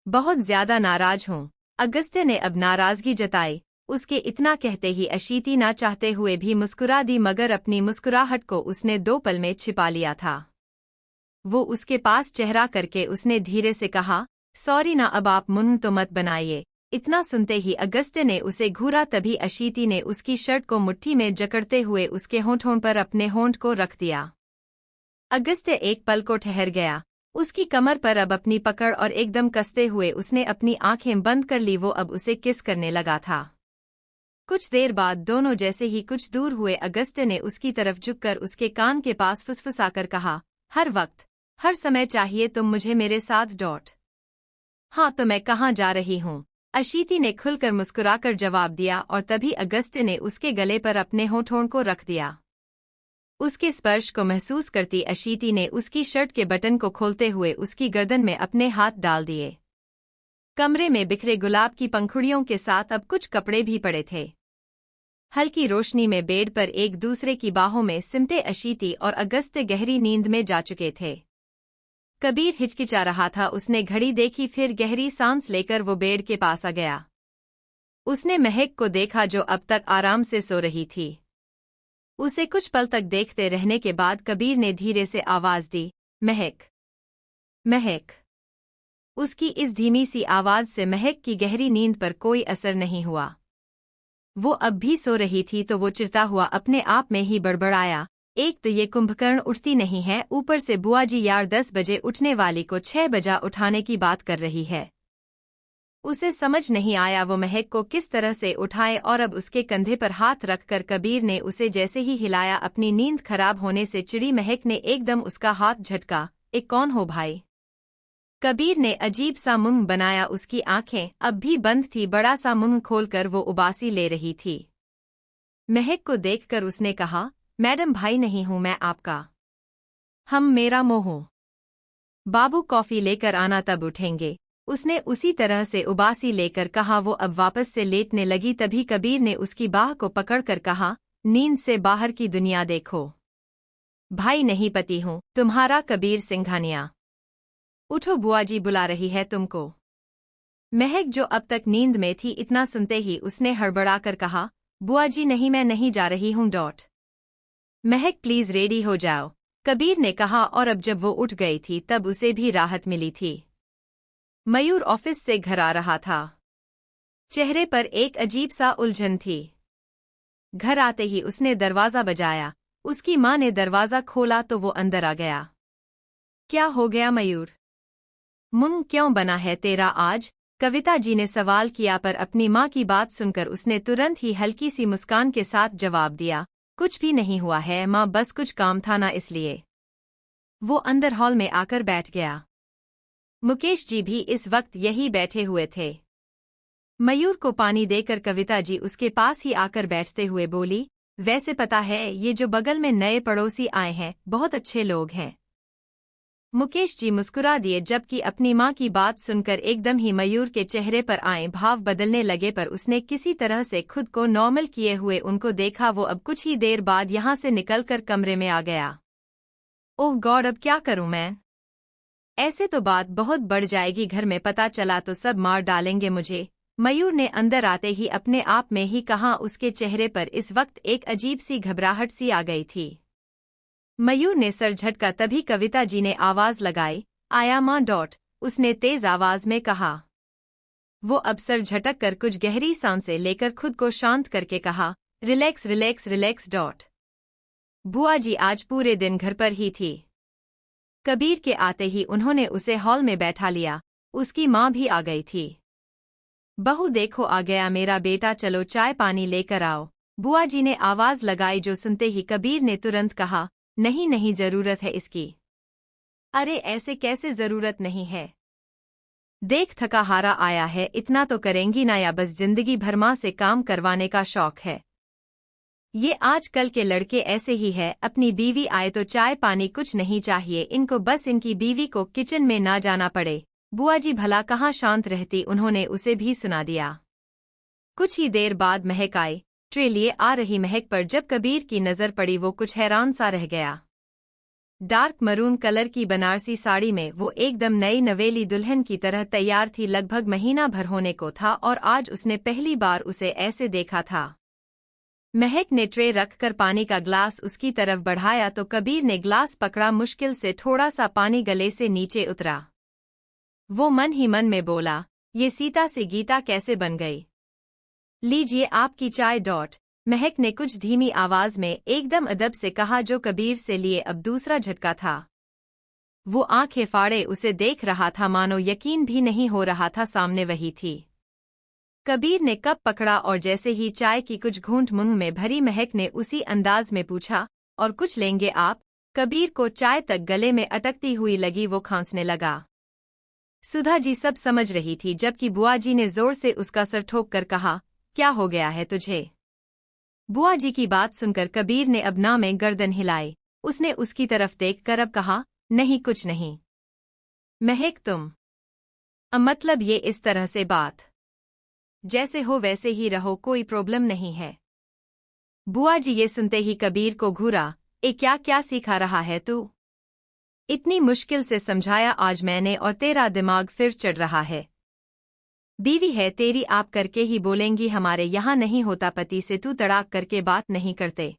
बहुत ज्यादा नाराज हूँ। अगस्त्य ने अब नाराजगी जताई। उसके इतना कहते ही अशीति ना चाहते हुए भी मुस्कुरा दी, मगर अपनी मुस्कुराहट को उसने 2 पल में छिपा लिया था। वो उसके पास चेहरा करके उसने धीरे से कहा, सॉरी ना, अब आप मुंह तो मत बनाइए। इतना सुनते ही अगस्त्य ने उसे घूरा, तभी अशीति ने उसकी शर्ट को मुट्ठी में जकड़ते हुए उसके होंठों पर अपने होंठ को रख दिया। अगस्त्य एक पल को ठहर गया। उसकी कमर पर अब अपनी पकड़ और एकदम कसते हुए उसने अपनी आंखें बंद कर ली। वो अब उसे किस करने लगा था। कुछ देर बाद दोनों जैसे ही कुछ दूर हुए, अगस्त्य ने उसकी तरफ झुककर उसके कान के पास फुसफुसाकर कहा, हर वक्त हर समय चाहिए तुम मुझे मेरे साथ। हाँ तो मैं कहाँ जा रही हूँ? अशीति ने खुलकर मुस्कुराकर जवाब दिया और तभी अगस्त्य ने उसके गले पर अपने होठों को रख दिया। उसके स्पर्श को महसूस करती अशीति ने उसकी शर्ट के बटन को खोलते हुए उसकी गर्दन में अपने हाथ डाल दिए। कमरे में बिखरे गुलाब की पंखुड़ियों के साथ अब कुछ कपड़े भी पड़े थे। हल्की रोशनी में बेड पर एक दूसरे की बाहों में सिमटे अशीती और अगस्त्य गहरी नींद में जा चुके थे। कबीर हिचकिचा रहा था। उसने घड़ी देखी, फिर गहरी सांस लेकर वो बेड के पास आ गया। उसने महक को देखा जो अब तक आराम से सो रही थी। उसे कुछ पल तक देखते रहने के बाद कबीर ने धीरे से आवाज दी, महक, महक। उसकी इस धीमी सी आवाज से महक की गहरी नींद पर कोई असर नहीं हुआ। वो अब भी सो रही थी तो वो चिढ़ता हुआ अपने आप में ही बड़बड़ाया, एक तो ये कुंभकर्ण उठती नहीं है, ऊपर से बुआ जी यार 10 बजे उठने वाली को 6 बजा उठाने की बात कर रही है। उसे समझ नहीं आया वो महक को किस तरह से उठाए और अब उसके कंधे पर हाथ रखकर कबीर ने उसे जैसे ही हिलाया अपनी नींद खराब होने से चिड़ी महक ने एकदम उसका हाथ झटका, एक कौन हो भाई? कबीर ने अजीब सा मुंह बनाया। उसकी आंखें अब भी बंद थी। बड़ा सा मुंह खोलकर वो उबासी ले रही थी। महक को देखकर उसने कहा, मैडम भाई नहीं हूं मैं आपका, हम मेरा मोह। बाबू कॉफी लेकर आना तब उठेंगे। उसने उसी तरह से उबासी लेकर कहा। वो अब वापस से लेटने लगी तभी कबीर ने उसकी बाह को पकड़कर कहा, नींद से बाहर की दुनिया देखो। भाई नहीं पति हूं तुम्हारा कबीर सिंघानिया। उठो बुआ जी बुला रही है तुमको। महक जो अब तक नींद में थी, इतना सुनते ही उसने हड़बड़ाकर कहा, बुआ जी नहीं मैं नहीं जा रही हूं डॉट। महक प्लीज रेडी हो जाओ, कबीर ने कहा। और अब जब वो उठ गई थी तब उसे भी राहत मिली थी। मयूर ऑफिस से घर आ रहा था। चेहरे पर एक अजीब सा उलझन थी। घर आते ही उसने दरवाजा बजाया। उसकी माँ ने दरवाजा खोला तो वो अंदर आ गया। क्या हो गया मयूर? मुंह क्यों बना है तेरा आज? कविता जी ने सवाल किया, पर अपनी माँ की बात सुनकर उसने तुरंत ही हल्की सी मुस्कान के साथ जवाब दिया, कुछ भी नहीं हुआ है माँ, बस कुछ काम था ना इसलिए। वो अंदर हॉल में आकर बैठ गया। मुकेश जी भी इस वक्त यही बैठे हुए थे। मयूर को पानी देकर कविता जी उसके पास ही आकर बैठते हुए बोली, वैसे पता है ये जो बगल में नए पड़ोसी आए हैं बहुत अच्छे लोग हैं। मुकेश जी मुस्कुरा दिए, जबकि अपनी माँ की बात सुनकर एकदम ही मयूर के चेहरे पर आए भाव बदलने लगे, पर उसने किसी तरह से खुद को नॉर्मल किए हुए उनको देखा। वो अब कुछ ही देर बाद यहाँ से निकलकर कमरे में आ गया। ओह गॉड, अब क्या करूं मैं? ऐसे तो बात बहुत बढ़ जाएगी, घर में पता चला तो सब मार डालेंगे मुझे। मयूर ने अंदर आते ही अपने आप में ही कहा। उसके चेहरे पर इस वक्त एक अजीब सी घबराहट सी आ गई थी। मयूर ने सर झटका तभी कविता जी ने आवाज लगाई, आया माँ डॉट। उसने तेज आवाज में कहा। वो अब सर झटक कर कुछ गहरी सांसें लेकर खुद को शांत करके कहा, रिलैक्स रिलैक्स रिलैक्स डॉट। बुआ जी आज पूरे दिन घर पर ही थी। कबीर के आते ही उन्होंने उसे हॉल में बैठा लिया। उसकी माँ भी आ गई थी। बहू देखो आ गया मेरा बेटा, चलो चाय पानी लेकर आओ, बुआ जी ने आवाज लगाई। जो सुनते ही कबीर ने तुरंत कहा, नहीं नहीं जरूरत है इसकी। अरे ऐसे कैसे जरूरत नहीं है? देख थका हारा आया है, इतना तो करेंगी ना, या बस जिंदगी भर माँ से काम करवाने का शौक है? ये आजकल के लड़के ऐसे ही है, अपनी बीवी आए तो चाय पानी कुछ नहीं चाहिए इनको, बस इनकी बीवी को किचन में ना जाना पड़े। बुआ जी भला कहाँ शांत रहती, उन्होंने उसे भी सुना दिया। कुछ ही देर बाद महक आई। ट्रे लिए आ रही महक पर जब कबीर की नजर पड़ी वो कुछ हैरान सा रह गया। डार्क मरून कलर की बनारसी साड़ी में वो एकदम नई नवेली दुल्हन की तरह तैयार थी। लगभग महीना भर होने को था और आज उसने पहली बार उसे ऐसे देखा था। महक ने ट्रे रखकर पानी का ग्लास उसकी तरफ बढ़ाया तो कबीर ने ग्लास पकड़ा। मुश्किल से थोड़ा सा पानी गले से नीचे उतरा। वो मन ही मन में बोला, ये सीता से गीता कैसे बन गई? लीजिए आपकी चाय डॉट। महक ने कुछ धीमी आवाज में एकदम अदब से कहा, जो कबीर से लिए अब दूसरा झटका था। वो आंखें फाड़े उसे देख रहा था, मानो यकीन भी नहीं हो रहा था सामने वही थी। कबीर ने कप पकड़ा और जैसे ही चाय की कुछ घूंट मुंह में भरी महक ने उसी अंदाज में पूछा, और कुछ लेंगे आप? कबीर को चाय तक गले में अटकती हुई लगी, वो खांसने लगा। सुधा जी सब समझ रही थी, जबकि बुआ जी ने जोर से उसका सर ठोक कर कहा, क्या हो गया है तुझे? बुआ जी की बात सुनकर कबीर ने अब ना में गर्दन हिलाई। उसने उसकी तरफ देखकर अब कहा, नहीं कुछ नहीं। महक तुम मतलब ये इस तरह से बात। जैसे हो वैसे ही रहो, कोई प्रॉब्लम नहीं है। बुआ जी ये सुनते ही कबीर को घूरा, ए क्या क्या सिखा रहा है तू? इतनी मुश्किल से समझाया आज मैंने और तेरा दिमाग फिर चढ़ रहा है। बीवी है तेरी, आप करके ही बोलेंगी, हमारे यहाँ नहीं होता, पति से तू तड़ाक करके बात नहीं करते।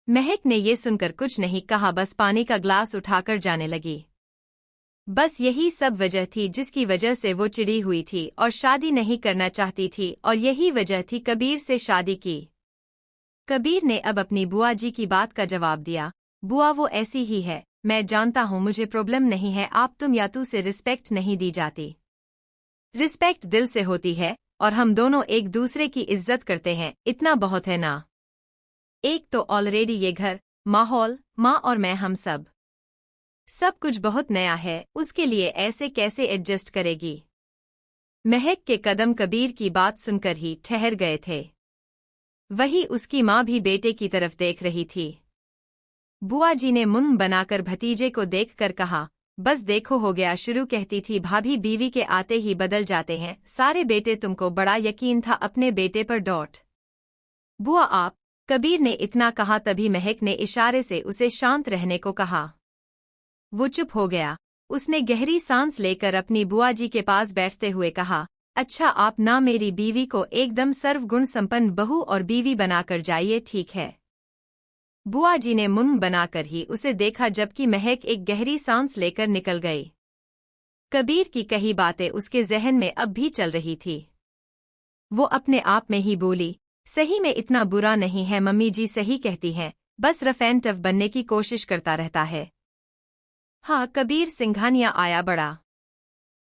महक ने ये सुनकर कुछ नहीं कहा, बस पानी का ग्लास उठाकर जाने लगी। बस यही सब वजह थी जिसकी वजह से वो चिड़ी हुई थी और शादी नहीं करना चाहती थी, और यही वजह थी कबीर से शादी की। कबीर ने अब अपनी बुआ जी की बात का जवाब दिया, बुआ वो ऐसी ही है, मैं जानता हूँ, मुझे प्रॉब्लम नहीं है, आप तुम या तू से रिस्पेक्ट नहीं दी जाती। रिस्पेक्ट दिल से होती है और हम दोनों एक दूसरे की इज्जत करते हैं, इतना बहुत है ना। एक तो ऑलरेडी ये घर, माहौल, माँ और मैं, हम सब कुछ बहुत नया है, उसके लिए ऐसे कैसे एडजस्ट करेगी। महक के कदम कबीर की बात सुनकर ही ठहर गए थे। वही उसकी माँ भी बेटे की तरफ देख रही थी। बुआ जी ने मुंह बनाकर भतीजे को देखकर कहा, बस देखो हो गया शुरू, कहती थी भाभी बीवी के आते ही बदल जाते हैं सारे बेटे, तुमको बड़ा यकीन था अपने बेटे पर। बुआ आप, कबीर ने इतना कहा तभी महक ने इशारे से उसे शांत रहने को कहा। वो चुप हो गया। उसने गहरी सांस लेकर अपनी बुआ जी के पास बैठते हुए कहा, अच्छा आप ना मेरी बीवी को एकदम सर्वगुण संपन्न बहू और बीवी बनाकर जाइए, ठीक है। बुआ जी ने मुंह बनाकर ही उसे देखा जबकि महक एक गहरी सांस लेकर निकल गई। कबीर की कही बातें उसके जहन में अब भी चल रही थी। वो अपने आप में ही बोली, सही में इतना बुरा नहीं है, मम्मी जी सही कहती हैं, बस रफ एंड टफ बनने की कोशिश करता रहता है। हाँ, कबीर सिंघानिया आया, बड़ा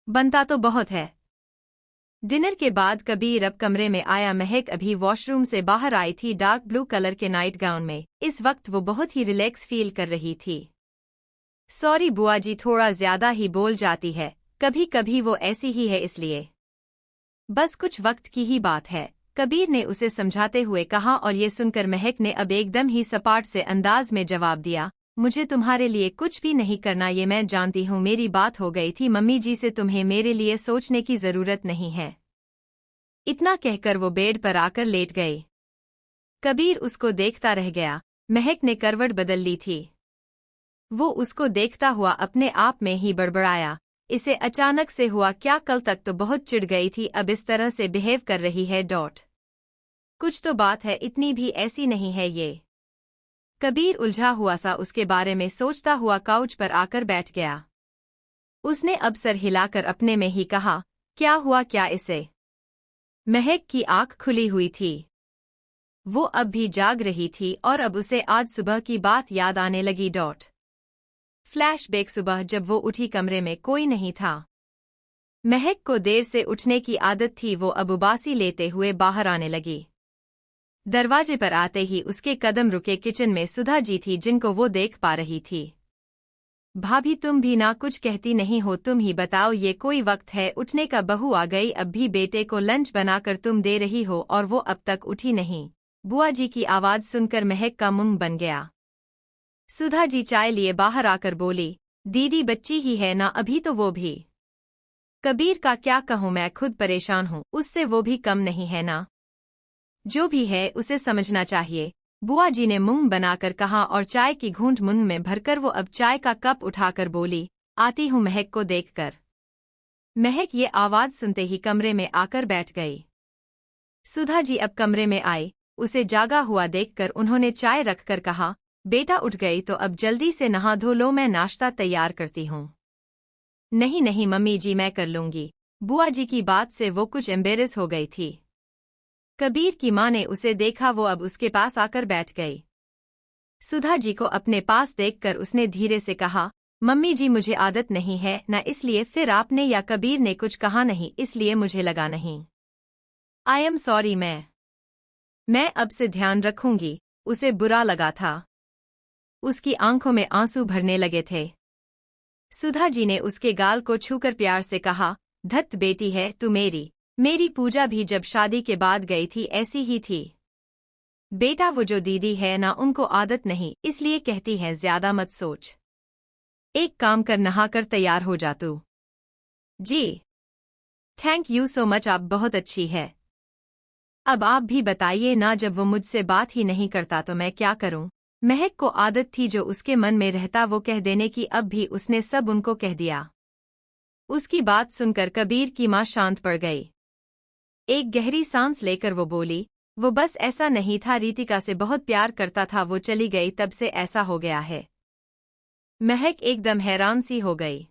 बनता तो बहुत है। डिनर के बाद कबीर अब कमरे में आया। महक अभी वॉशरूम से बाहर आई थी, डार्क ब्लू कलर के नाइट गाउन में। इस वक्त वो बहुत ही रिलैक्स फील कर रही थी। सॉरी बुआ जी, थोड़ा ज्यादा ही बोल जाती है, कभी कभी वो ऐसी ही है, इसलिए बस कुछ वक्त की ही बात है, कबीर ने उसे समझाते हुए कहा। और ये सुनकर महक ने अब एकदम ही सपाट से अंदाज में जवाब दिया, मुझे तुम्हारे लिए कुछ भी नहीं करना, ये मैं जानती हूँ, मेरी बात हो गई थी मम्मी जी से, तुम्हें मेरे लिए सोचने की जरूरत नहीं है। इतना कहकर वो बेड पर आकर लेट गई। कबीर उसको देखता रह गया। महक ने करवट बदल ली थी। वो उसको देखता हुआ अपने आप में ही बड़बड़ाया, इसे अचानक से हुआ क्या? कल तक तो बहुत चिढ़ गई थी, अब इस तरह से बिहेव कर रही है। कुछ तो बात है, इतनी भी ऐसी नहीं है ये। कबीर उलझा हुआ सा उसके बारे में सोचता हुआ काउच पर आकर बैठ गया। उसने अब सर हिलाकर अपने में ही कहा, क्या हुआ क्या इसे? महक की आंख खुली हुई थी। वो अब भी जाग रही थी और अब उसे आज सुबह की बात याद आने लगी। फ्लैशबैक, सुबह जब वो उठी कमरे में कोई नहीं था। महक को देर से उठने की आदत थी, वो अब उबासी लेते हुए बाहर आने लगी। दरवाजे पर आते ही उसके कदम रुके। किचन में सुधा जी थी जिनको वो देख पा रही थी। भाभी तुम भी ना कुछ कहती नहीं हो, तुम ही बताओ ये कोई वक्त है उठने का? बहू आ गई, अब भी बेटे को लंच बनाकर तुम दे रही हो और वो अब तक उठी नहीं। बुआ जी की आवाज सुनकर महक का मुंह बन गया। सुधा जी चाय लिए बाहर आकर बोली, दीदी बच्ची ही है ना, अभी तो वो भी। कबीर का क्या कहूँ, मैं खुद परेशान हूँ, उससे वो भी कम नहीं है ना। जो भी है उसे समझना चाहिए, बुआ जी ने मुंह बनाकर कहा और चाय की घूंट मुंह में भरकर वो अब चाय का कप उठाकर बोली, आती हूँ महक को देखकर। महक ये आवाज सुनते ही कमरे में आकर बैठ गई। सुधा जी अब कमरे में आई। उसे जागा हुआ देखकर उन्होंने चाय रखकर कहा, बेटा उठ गई तो अब जल्दी से नहा धो लो, मैं नाश्ता तैयार करती हूँ। नहीं नहीं मम्मी जी, मैं कर लूंगी। बुआ जी की बात से वो कुछ एम्बेरस हो गई थी। कबीर की माँ ने उसे देखा, वो अब उसके पास आकर बैठ गई। सुधा जी को अपने पास देखकर उसने धीरे से कहा, मम्मी जी मुझे आदत नहीं है ना, इसलिए फिर आपने या कबीर ने कुछ कहा नहीं, इसलिए मुझे लगा नहीं। आई एम सॉरी, मैं अब से ध्यान रखूंगी। उसे बुरा लगा था। उसकी आंखों में आंसू भरने लगे थे। सुधा जी ने उसके गाल को छूकर प्यार से कहा, धत बेटी है तू मेरी पूजा भी जब शादी के बाद गई थी ऐसी ही थी। बेटा वो जो दीदी है ना, उनको आदत नहीं, इसलिए कहती है ज्यादा मत सोच। एक काम कर, नहाकर तैयार हो जा तू। जी। थैंक यू सो मच, आप बहुत अच्छी है। अब आप भी बताइए ना, जब वो मुझसे बात ही नहीं करता तो मैं क्या करूं? महक को आदत थी जो उसके मन में रहता वो कह देने की, अब भी उसने सब उनको कह दिया। उसकी बात सुनकर कबीर की मां शांत पड़ गई। एक गहरी सांस लेकर वो बोली, वो बस ऐसा नहीं था, रितिका से बहुत प्यार करता था, वो चली गई तब से ऐसा हो गया है। महक एकदम हैरान सी हो गई।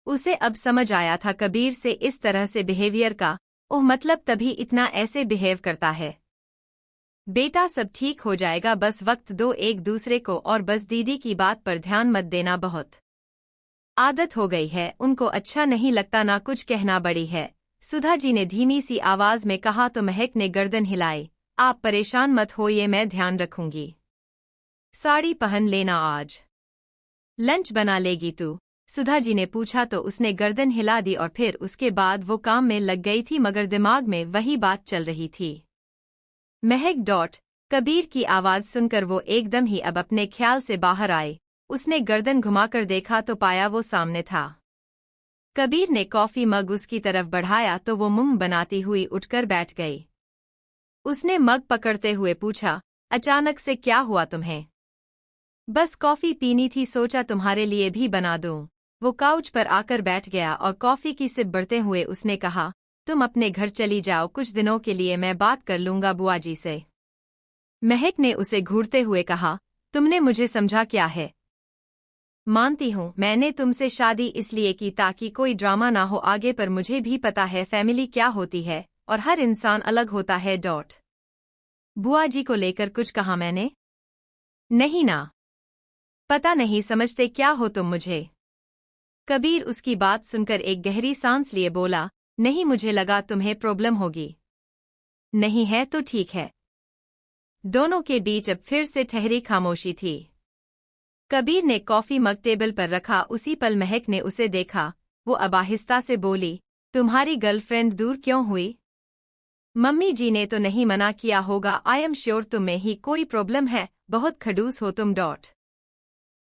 उसे अब समझ आया था कबीर से इस तरह से बिहेवियर का, ओह मतलब तभी इतना ऐसे बिहेव करता है। बेटा सब ठीक हो जाएगा, बस वक्त दो एक दूसरे को, और बस दीदी की बात पर ध्यान मत देना, बहुत आदत हो गई है, उनको अच्छा नहीं लगता ना कुछ कहना बड़ी है। सुधा जी ने धीमी सी आवाज में कहा तो महक ने गर्दन हिलाई, आप परेशान मत होइए, मैं ध्यान रखूंगी। साड़ी पहन लेना आज। लंच बना लेगी तू? सुधा जी ने पूछा तो उसने गर्दन हिला दी और फिर उसके बाद वो काम में लग गई थी, मगर दिमाग में वही बात चल रही थी। महक कबीर की आवाज सुनकर वो एकदम ही अब अपने ख्याल से बाहर आए। उसने गर्दन घुमाकर देखा तो पाया वो सामने था। कबीर ने कॉफी मग उसकी तरफ बढ़ाया तो वो मुंह बनाती हुई उठकर बैठ गई। उसने मग पकड़ते हुए पूछा, अचानक से क्या हुआ तुम्हें? बस कॉफी पीनी थी, सोचा तुम्हारे लिए भी बना दूं। वो काउच पर आकर बैठ गया और कॉफी की सिप बढ़ते हुए उसने कहा, तुम अपने घर चली जाओ, कुछ दिनों के लिए मैं बात कर लूंगा बुआ जी से। महक ने उसे घूरते हुए कहा, तुमने मुझे समझा क्या है? मानती हूँ मैंने तुमसे शादी इसलिए की ताकि कोई ड्रामा ना हो आगे, पर मुझे भी पता है फैमिली क्या होती है और हर इंसान अलग होता है। बुआ जी को लेकर कुछ कहा मैंने? नहीं ना। पता नहीं समझते क्या हो तुम मुझे। कबीर उसकी बात सुनकर एक गहरी सांस लिए बोला, नहीं मुझे लगा तुम्हें प्रॉब्लम होगी। नहीं है तो ठीक है। दोनों के बीच अब फिर से ठहरी खामोशी थी। कबीर ने कॉफी मग टेबल पर रखा, उसी पल महक ने उसे देखा। वो अब आहिस्ता से बोली, तुम्हारी गर्लफ्रेंड दूर क्यों हुई? मम्मी जी ने तो नहीं मना किया होगा, आई एम श्योर तुम्हें ही कोई प्रॉब्लम है, बहुत खड़ूस हो तुम।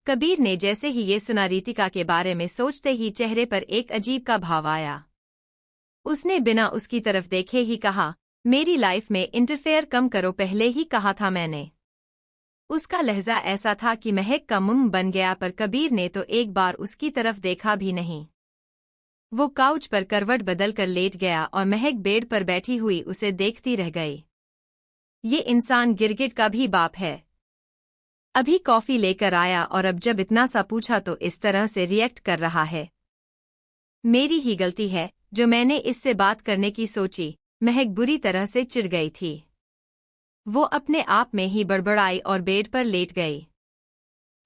कबीर ने जैसे ही ये सुना रितिका के बारे में सोचते ही चेहरे पर एक अजीब का भाव आया। उसने बिना उसकी तरफ देखे ही कहा, मेरी लाइफ में इंटरफेयर कम करो, पहले ही कहा था मैंने। उसका लहजा ऐसा था कि महक का मुंह बन गया, पर कबीर ने तो एक बार उसकी तरफ देखा भी नहीं। वो काउच पर करवट बदल कर लेट गया और महक बेड पर बैठी हुई उसे देखती रह गई। ये इंसान गिरगिट का भी बाप है। अभी कॉफी लेकर आया और अब जब इतना सा पूछा तो इस तरह से रिएक्ट कर रहा है। मेरी ही गलती है जो मैंने इससे बात करने की सोची। महक बुरी तरह से चिढ़ गई थी। वो अपने आप में ही बड़बड़ाई और बेड पर लेट गई।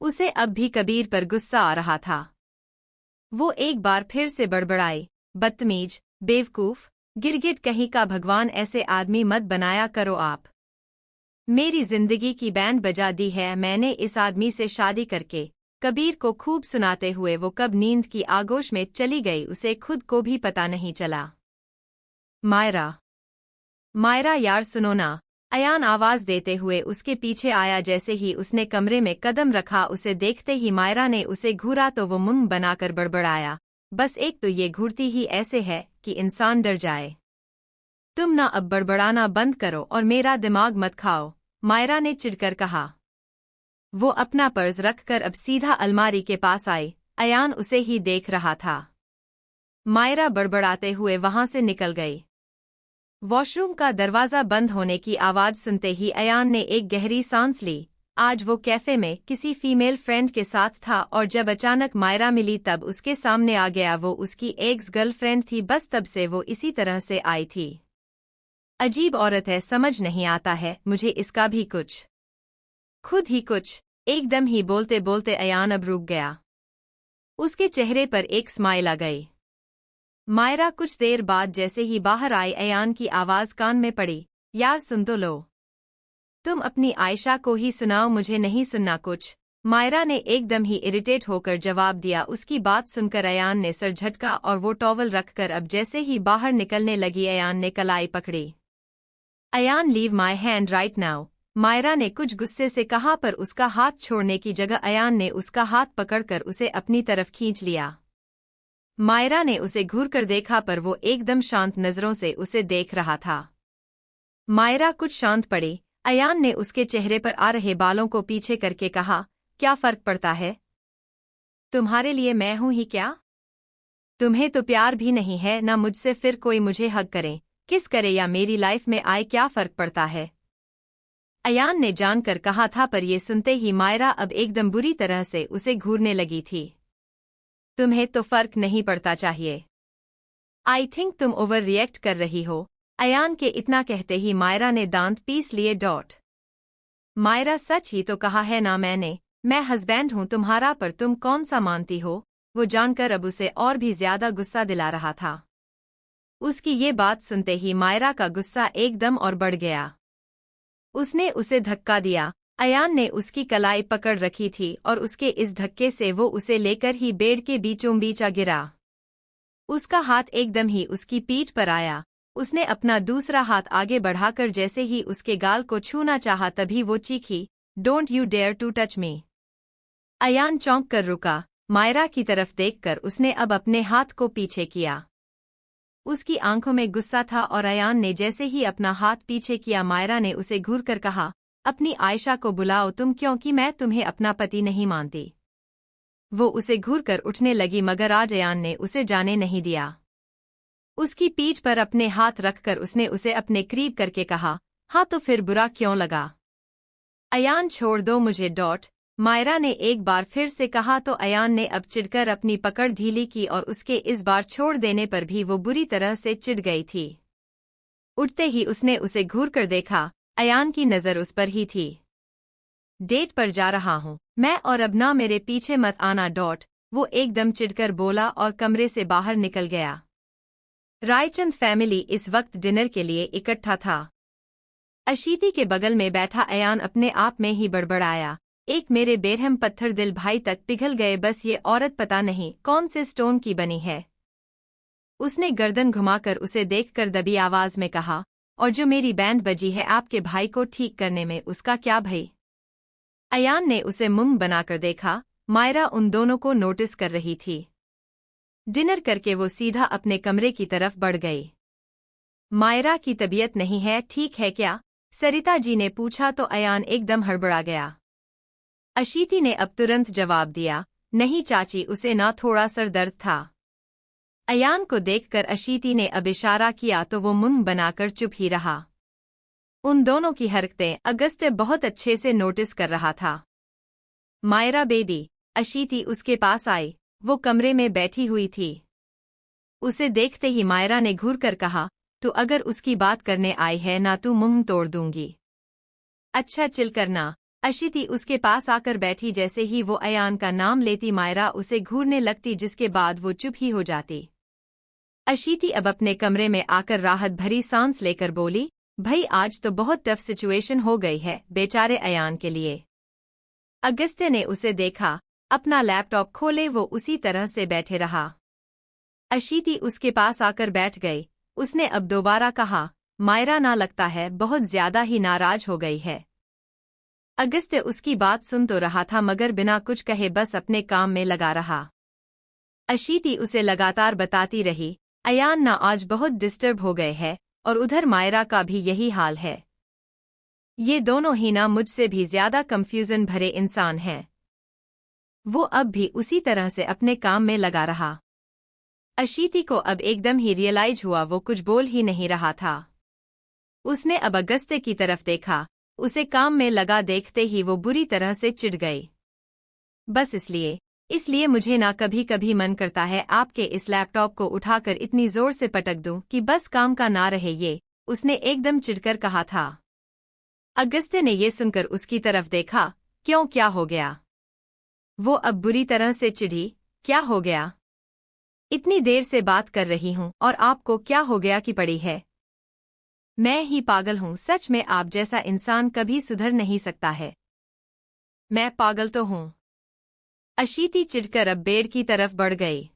उसे अब भी कबीर पर गुस्सा आ रहा था। वो एक बार फिर से बड़बड़ाई, बदतमीज, बेवकूफ, गिरगिट कहीं का, भगवान ऐसे आदमी मत बनाया करो आप। मेरी जिंदगी की बैंड बजा दी है मैंने इस आदमी से शादी करके। कबीर को खूब सुनाते हुए वो कब नींद की आगोश में चली गई उसे खुद को भी पता नहीं चला। मायरा, मायरा यार सुनो ना। अयान आवाज देते हुए उसके पीछे आया। जैसे ही उसने कमरे में कदम रखा उसे देखते ही मायरा ने उसे घूरा तो वो मुंह बनाकर बड़बड़ाया, बस एक तो ये घूरती ही ऐसे है कि इंसान डर जाए। तुम ना अब बड़बड़ाना बंद करो और मेरा दिमाग मत खाओ, मायरा ने चिढ़कर कहा। वो अपना पर्स रखकर अब सीधा अलमारी के पास आई। अयान उसे ही देख रहा था। मायरा बड़बड़ाते हुए वहां से निकल गई। वॉशरूम का दरवाजा बंद होने की आवाज सुनते ही अयान ने एक गहरी सांस ली। आज वो कैफे में किसी फीमेल फ्रेंड के साथ था और जब अचानक मायरा मिली तब उसके सामने आ गया। वो उसकी एक्स गर्लफ्रेंड थी, बस तब से वो इसी तरह से आई थी। अजीब औरत है, समझ नहीं आता है मुझे इसका भी कुछ। खुद ही कुछ। एकदम ही बोलते बोलते अयान अब रुक गया। उसके चेहरे पर एक स्माइल आ गई। मायरा कुछ देर बाद जैसे ही बाहर आई अयान की आवाज कान में पड़ी, यार सुन तो लो। तुम अपनी आयशा को ही सुनाओ, मुझे नहीं सुनना कुछ। मायरा ने एकदम ही इरिटेट होकर जवाब दिया। उसकी बात सुनकर अयान ने सर झटका और वो टॉवल रखकर अब जैसे ही बाहर निकलने लगी अयान ने कलाई पकड़ी। Ayaan leave my hand right now, Myra ने कुछ गुस्से से कहा, पर उसका हाथ छोड़ने की जगह अयान ने उसका हाथ पकड़कर उसे अपनी तरफ खींच लिया। मायरा ने उसे घूर कर देखा पर वो एकदम शांत नजरों से उसे देख रहा था। मायरा कुछ शांत पड़ी। अयान ने उसके चेहरे पर आ रहे बालों को पीछे करके कहा, क्या फर्क पड़ता है? तुम्हारे लिए मैं हूं ही क्या? तुम्हें तो प्यार भी नहीं है ना मुझसे, फिर कोई मुझे हक करे, किस करे या मेरी लाइफ में आए, क्या फर्क पड़ता है? अयान ने जानकर कहा था पर ये सुनते ही मायरा अब एकदम बुरी तरह से उसे घूरने लगी थी। तुम्हें तो फर्क नहीं पड़ता चाहिए। आई थिंक तुम ओवर रिएक्ट कर रही हो। अयान के इतना कहते ही मायरा ने दांत पीस लिए। मायरा, सच ही तो कहा है ना मैंने, मैं हस्बैंड हूं तुम्हारा, पर तुम कौन सा मानती हो? वो जानकर अब उसे और भी ज्यादा गुस्सा दिला रहा था। उसकी ये बात सुनते ही मायरा का गुस्सा एकदम और बढ़ गया। उसने उसे धक्का दिया। अयान ने उसकी कलाई पकड़ रखी थी और उसके इस धक्के से वो उसे लेकर ही बेड के बीचों बीच आ गिरा। उसका हाथ एकदम ही उसकी पीठ पर आया। उसने अपना दूसरा हाथ आगे बढ़ाकर जैसे ही उसके गाल को छूना चाहा तभी वो चीखी, don't you dare to touch me. Ayaan चौंक कर रुका। मायरा की तरफ देखकर उसने अब अपने हाथ को पीछे किया। उसकी आंखों में गुस्सा था और अयान ने जैसे ही अपना हाथ पीछे किया मायरा ने उसे घूरकर कहा, अपनी आयशा को बुलाओ तुम, क्योंकि मैं तुम्हें अपना पति नहीं मानती। वो उसे घूरकर उठने लगी मगर आज अयान ने उसे जाने नहीं दिया। उसकी पीठ पर अपने हाथ रखकर उसने उसे अपने करीब करके कहा, हाँ तो फिर बुरा क्यों लगा? अयान, छोड़ दो मुझे। मायरा ने एक बार फिर से कहा तो अयान ने अब चिढ़कर अपनी पकड़ ढीली की और उसके इस बार छोड़ देने पर भी वो बुरी तरह से चिढ़ गई थी। उठते ही उसने उसे घूर कर देखा। अयान की नज़र उस पर ही थी। डेट पर जा रहा हूं मैं और अब ना मेरे पीछे मत आना। वो एकदम चिढ़कर बोला और कमरे से बाहर निकल गया। रायचंद फैमिली इस वक्त डिनर के लिए इकट्ठा था। अशीति के बगल में बैठा अयान अपने आप में ही बड़बड़ाया, एक मेरे बेरहम पत्थर दिल भाई तक पिघल गए, बस ये औरत पता नहीं कौन से स्टोन की बनी है। उसने गर्दन घुमाकर उसे देखकर दबी आवाज में कहा, और जो मेरी बैंड बजी है आपके भाई को ठीक करने में, उसका क्या भई? अयान ने उसे मुंह बनाकर देखा। मायरा उन दोनों को नोटिस कर रही थी। डिनर करके वो सीधा अपने कमरे की तरफ बढ़ गई। मायरा की तबीयत नहीं है, ठीक है क्या? सरिता जी ने पूछा तो अयान एकदम हड़बड़ा गया। अशीति ने अब तुरंत जवाब दिया, नहीं चाची, उसे ना थोड़ा सर दर्द था। अयान को देखकर अशीति ने अब इशारा किया तो वो मुंह बनाकर चुप ही रहा। उन दोनों की हरकतें अगस्त्य बहुत अच्छे से नोटिस कर रहा था। मायरा बेबी, अशीति उसके पास आई। वो कमरे में बैठी हुई थी। उसे देखते ही मायरा ने घूरकर कहा, तू अगर उसकी बात करने आई है ना, तू मुंह तोड़ दूंगी। अच्छा चिल करना। अशीति उसके पास आकर बैठी। जैसे ही वो अयान का नाम लेती मायरा उसे घूरने लगती, जिसके बाद वो चुप ही हो जाती। अशीति अब अपने कमरे में आकर राहत भरी सांस लेकर बोली, भाई आज तो बहुत टफ सिचुएशन हो गई है बेचारे अयान के लिए। अगस्त्य ने उसे देखा, अपना लैपटॉप खोले वो उसी तरह से बैठे रहा। अशीति उसके पास आकर बैठ गई। उसने अब दोबारा कहा, मायरा ना लगता है बहुत ज्यादा ही नाराज हो गई है। अगस्त्य उसकी बात सुन तो रहा था मगर बिना कुछ कहे बस अपने काम में लगा रहा। अशीति उसे लगातार बताती रही, अयान ना आज बहुत डिस्टर्ब हो गए हैं और उधर मायरा का भी यही हाल है। ये दोनों ही ना मुझसे भी ज्यादा कंफ्यूजन भरे इंसान हैं। वो अब भी उसी तरह से अपने काम में लगा रहा। अशीति को अब एकदम ही रियलाइज हुआ, वो कुछ बोल ही नहीं रहा था। उसने अब अगस्त्य की तरफ देखा। उसे काम में लगा देखते ही वो बुरी तरह से चिढ़ गई। बस इसलिए मुझे ना कभी कभी मन करता है आपके इस लैपटॉप को उठाकर इतनी जोर से पटक दूं कि बस काम का ना रहे ये, उसने एकदम चिढ़कर कहा था। अगस्त्य ने ये सुनकर उसकी तरफ देखा, क्यों, क्या हो गया? वो अब बुरी तरह से चिढ़ी, क्या हो गया? इतनी देर से बात कर रही हूं और आपको क्या हो गया कि पड़ी है? मैं ही पागल हूं, सच में आप जैसा इंसान कभी सुधर नहीं सकता है। मैं पागल तो हूं। अशीति चिढ़कर अब बेड की तरफ बढ़ गई।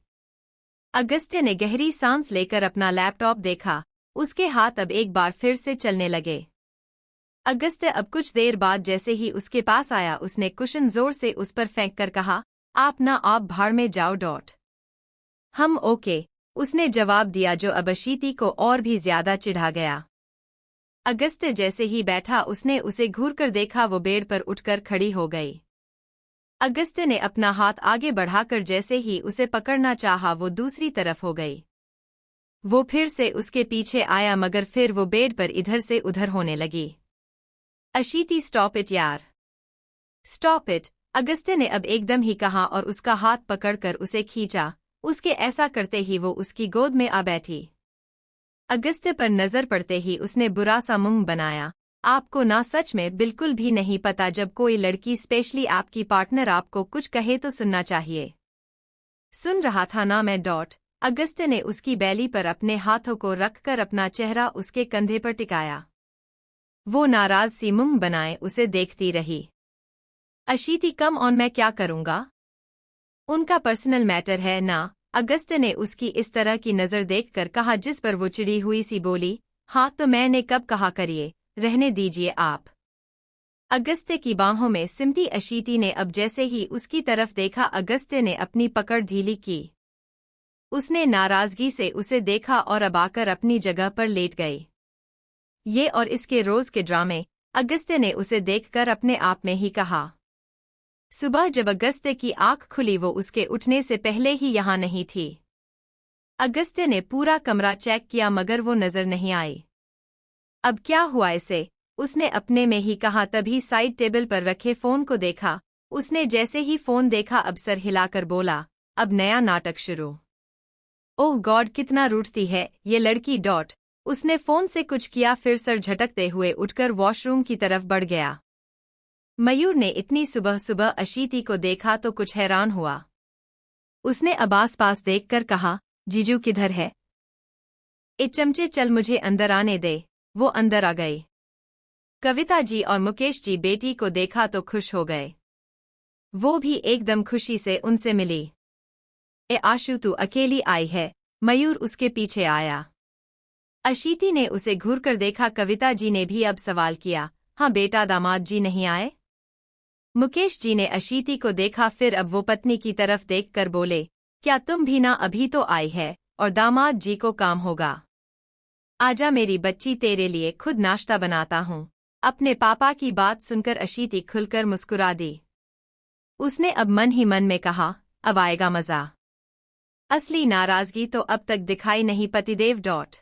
अगस्त्य ने गहरी सांस लेकर अपना लैपटॉप देखा। उसके हाथ अब एक बार फिर से चलने लगे। अगस्त्य अब कुछ देर बाद जैसे ही उसके पास आया उसने कुशन जोर से उस पर फेंक कर कहा, आप भाड़ में जाओ। हम ओके, उसने जवाब दिया, जो अब अशीति को और भी ज्यादा चिढ़ा गया। अगस्त्य जैसे ही बैठा उसने उसे घूरकर देखा, वो बेड पर उठकर खड़ी हो गई। अगस्त्य ने अपना हाथ आगे बढ़ाकर जैसे ही उसे पकड़ना चाहा वो दूसरी तरफ हो गई। वो फिर से उसके पीछे आया मगर फिर वो बेड पर इधर से उधर होने लगी। अशीति स्टॉप इट यार, स्टॉप इट, अगस्त्य ने अब एकदम ही कहा और उसका हाथ पकड़कर उसे खींचा। उसके ऐसा करते ही वो उसकी गोद में आ बैठी। अगस्त्य पर नजर पड़ते ही उसने बुरा सा मुंह बनाया। आपको ना सच में बिल्कुल भी नहीं पता, जब कोई लड़की स्पेशली आपकी पार्टनर आपको कुछ कहे तो सुनना चाहिए। सुन रहा था ना मैं डॉट। अगस्त्य ने उसकी बैली पर अपने हाथों को रखकर अपना चेहरा उसके कंधे पर टिकाया। वो नाराज सी मुंह बनाए उसे देखती रही। अशीति कम ऑन, मैं क्या करूंगा, उनका पर्सनल मैटर है ना, अगस्त्य ने उसकी इस तरह की नजर देखकर कहा, जिस पर वो चिड़ी हुई सी बोली, हाँ तो मैंने कब कहा करिए, रहने दीजिए आप। अगस्त्य की बाहों में सिमटी अशीति ने अब जैसे ही उसकी तरफ देखा, अगस्त्य ने अपनी पकड़ ढीली की। उसने नाराजगी से उसे देखा और अब आकर अपनी जगह पर लेट गई। ये और इसके रोज के ड्रामे, अगस्त्य ने उसे देखकर अपने आप में ही कहा। सुबह जब अगस्त्य की आंख खुली वो उसके उठने से पहले ही यहाँ नहीं थी। अगस्त्य ने पूरा कमरा चेक किया मगर वो नजर नहीं आई। अब क्या हुआ इसे, उसने अपने में ही कहा। तभी साइड टेबल पर रखे फोन को देखा। उसने जैसे ही फोन देखा अब सर हिलाकर बोला, अब नया नाटक शुरू। ओह गॉड, कितना रूठती है ये लड़की डॉट। उसने फोन से कुछ किया फिर सर झटकते हुए उठकर वॉशरूम की तरफ बढ़ गया। मयूर ने इतनी सुबह सुबह अशीति को देखा तो कुछ हैरान हुआ। उसने अब आस पास देखकर कहा, जीजू किधर है? ए चमचे चल मुझे अंदर आने दे। वो अंदर आ गई। कविता जी और मुकेश जी बेटी को देखा तो खुश हो गए। वो भी एकदम खुशी से उनसे मिली। ए आशु, तू अकेली आई है? मयूर उसके पीछे आया। अशीति ने उसे घूरकर देखा। कविता जी ने भी अब सवाल किया, हाँ बेटा, दामाद जी नहीं आए? मुकेश जी ने अशीति को देखा, फिर अब वो पत्नी की तरफ देखकर बोले, क्या तुम भी ना अभी तो आई है और दामाद जी को काम होगा। आजा मेरी बच्ची, तेरे लिए खुद नाश्ता बनाता हूँ। अपने पापा की बात सुनकर अशीति खुलकर मुस्कुरा दी। उसने अब मन ही मन में कहा, अब आएगा मजा। असली नाराजगी तो अब तक दिखाई नहीं पतिदेव डॉट।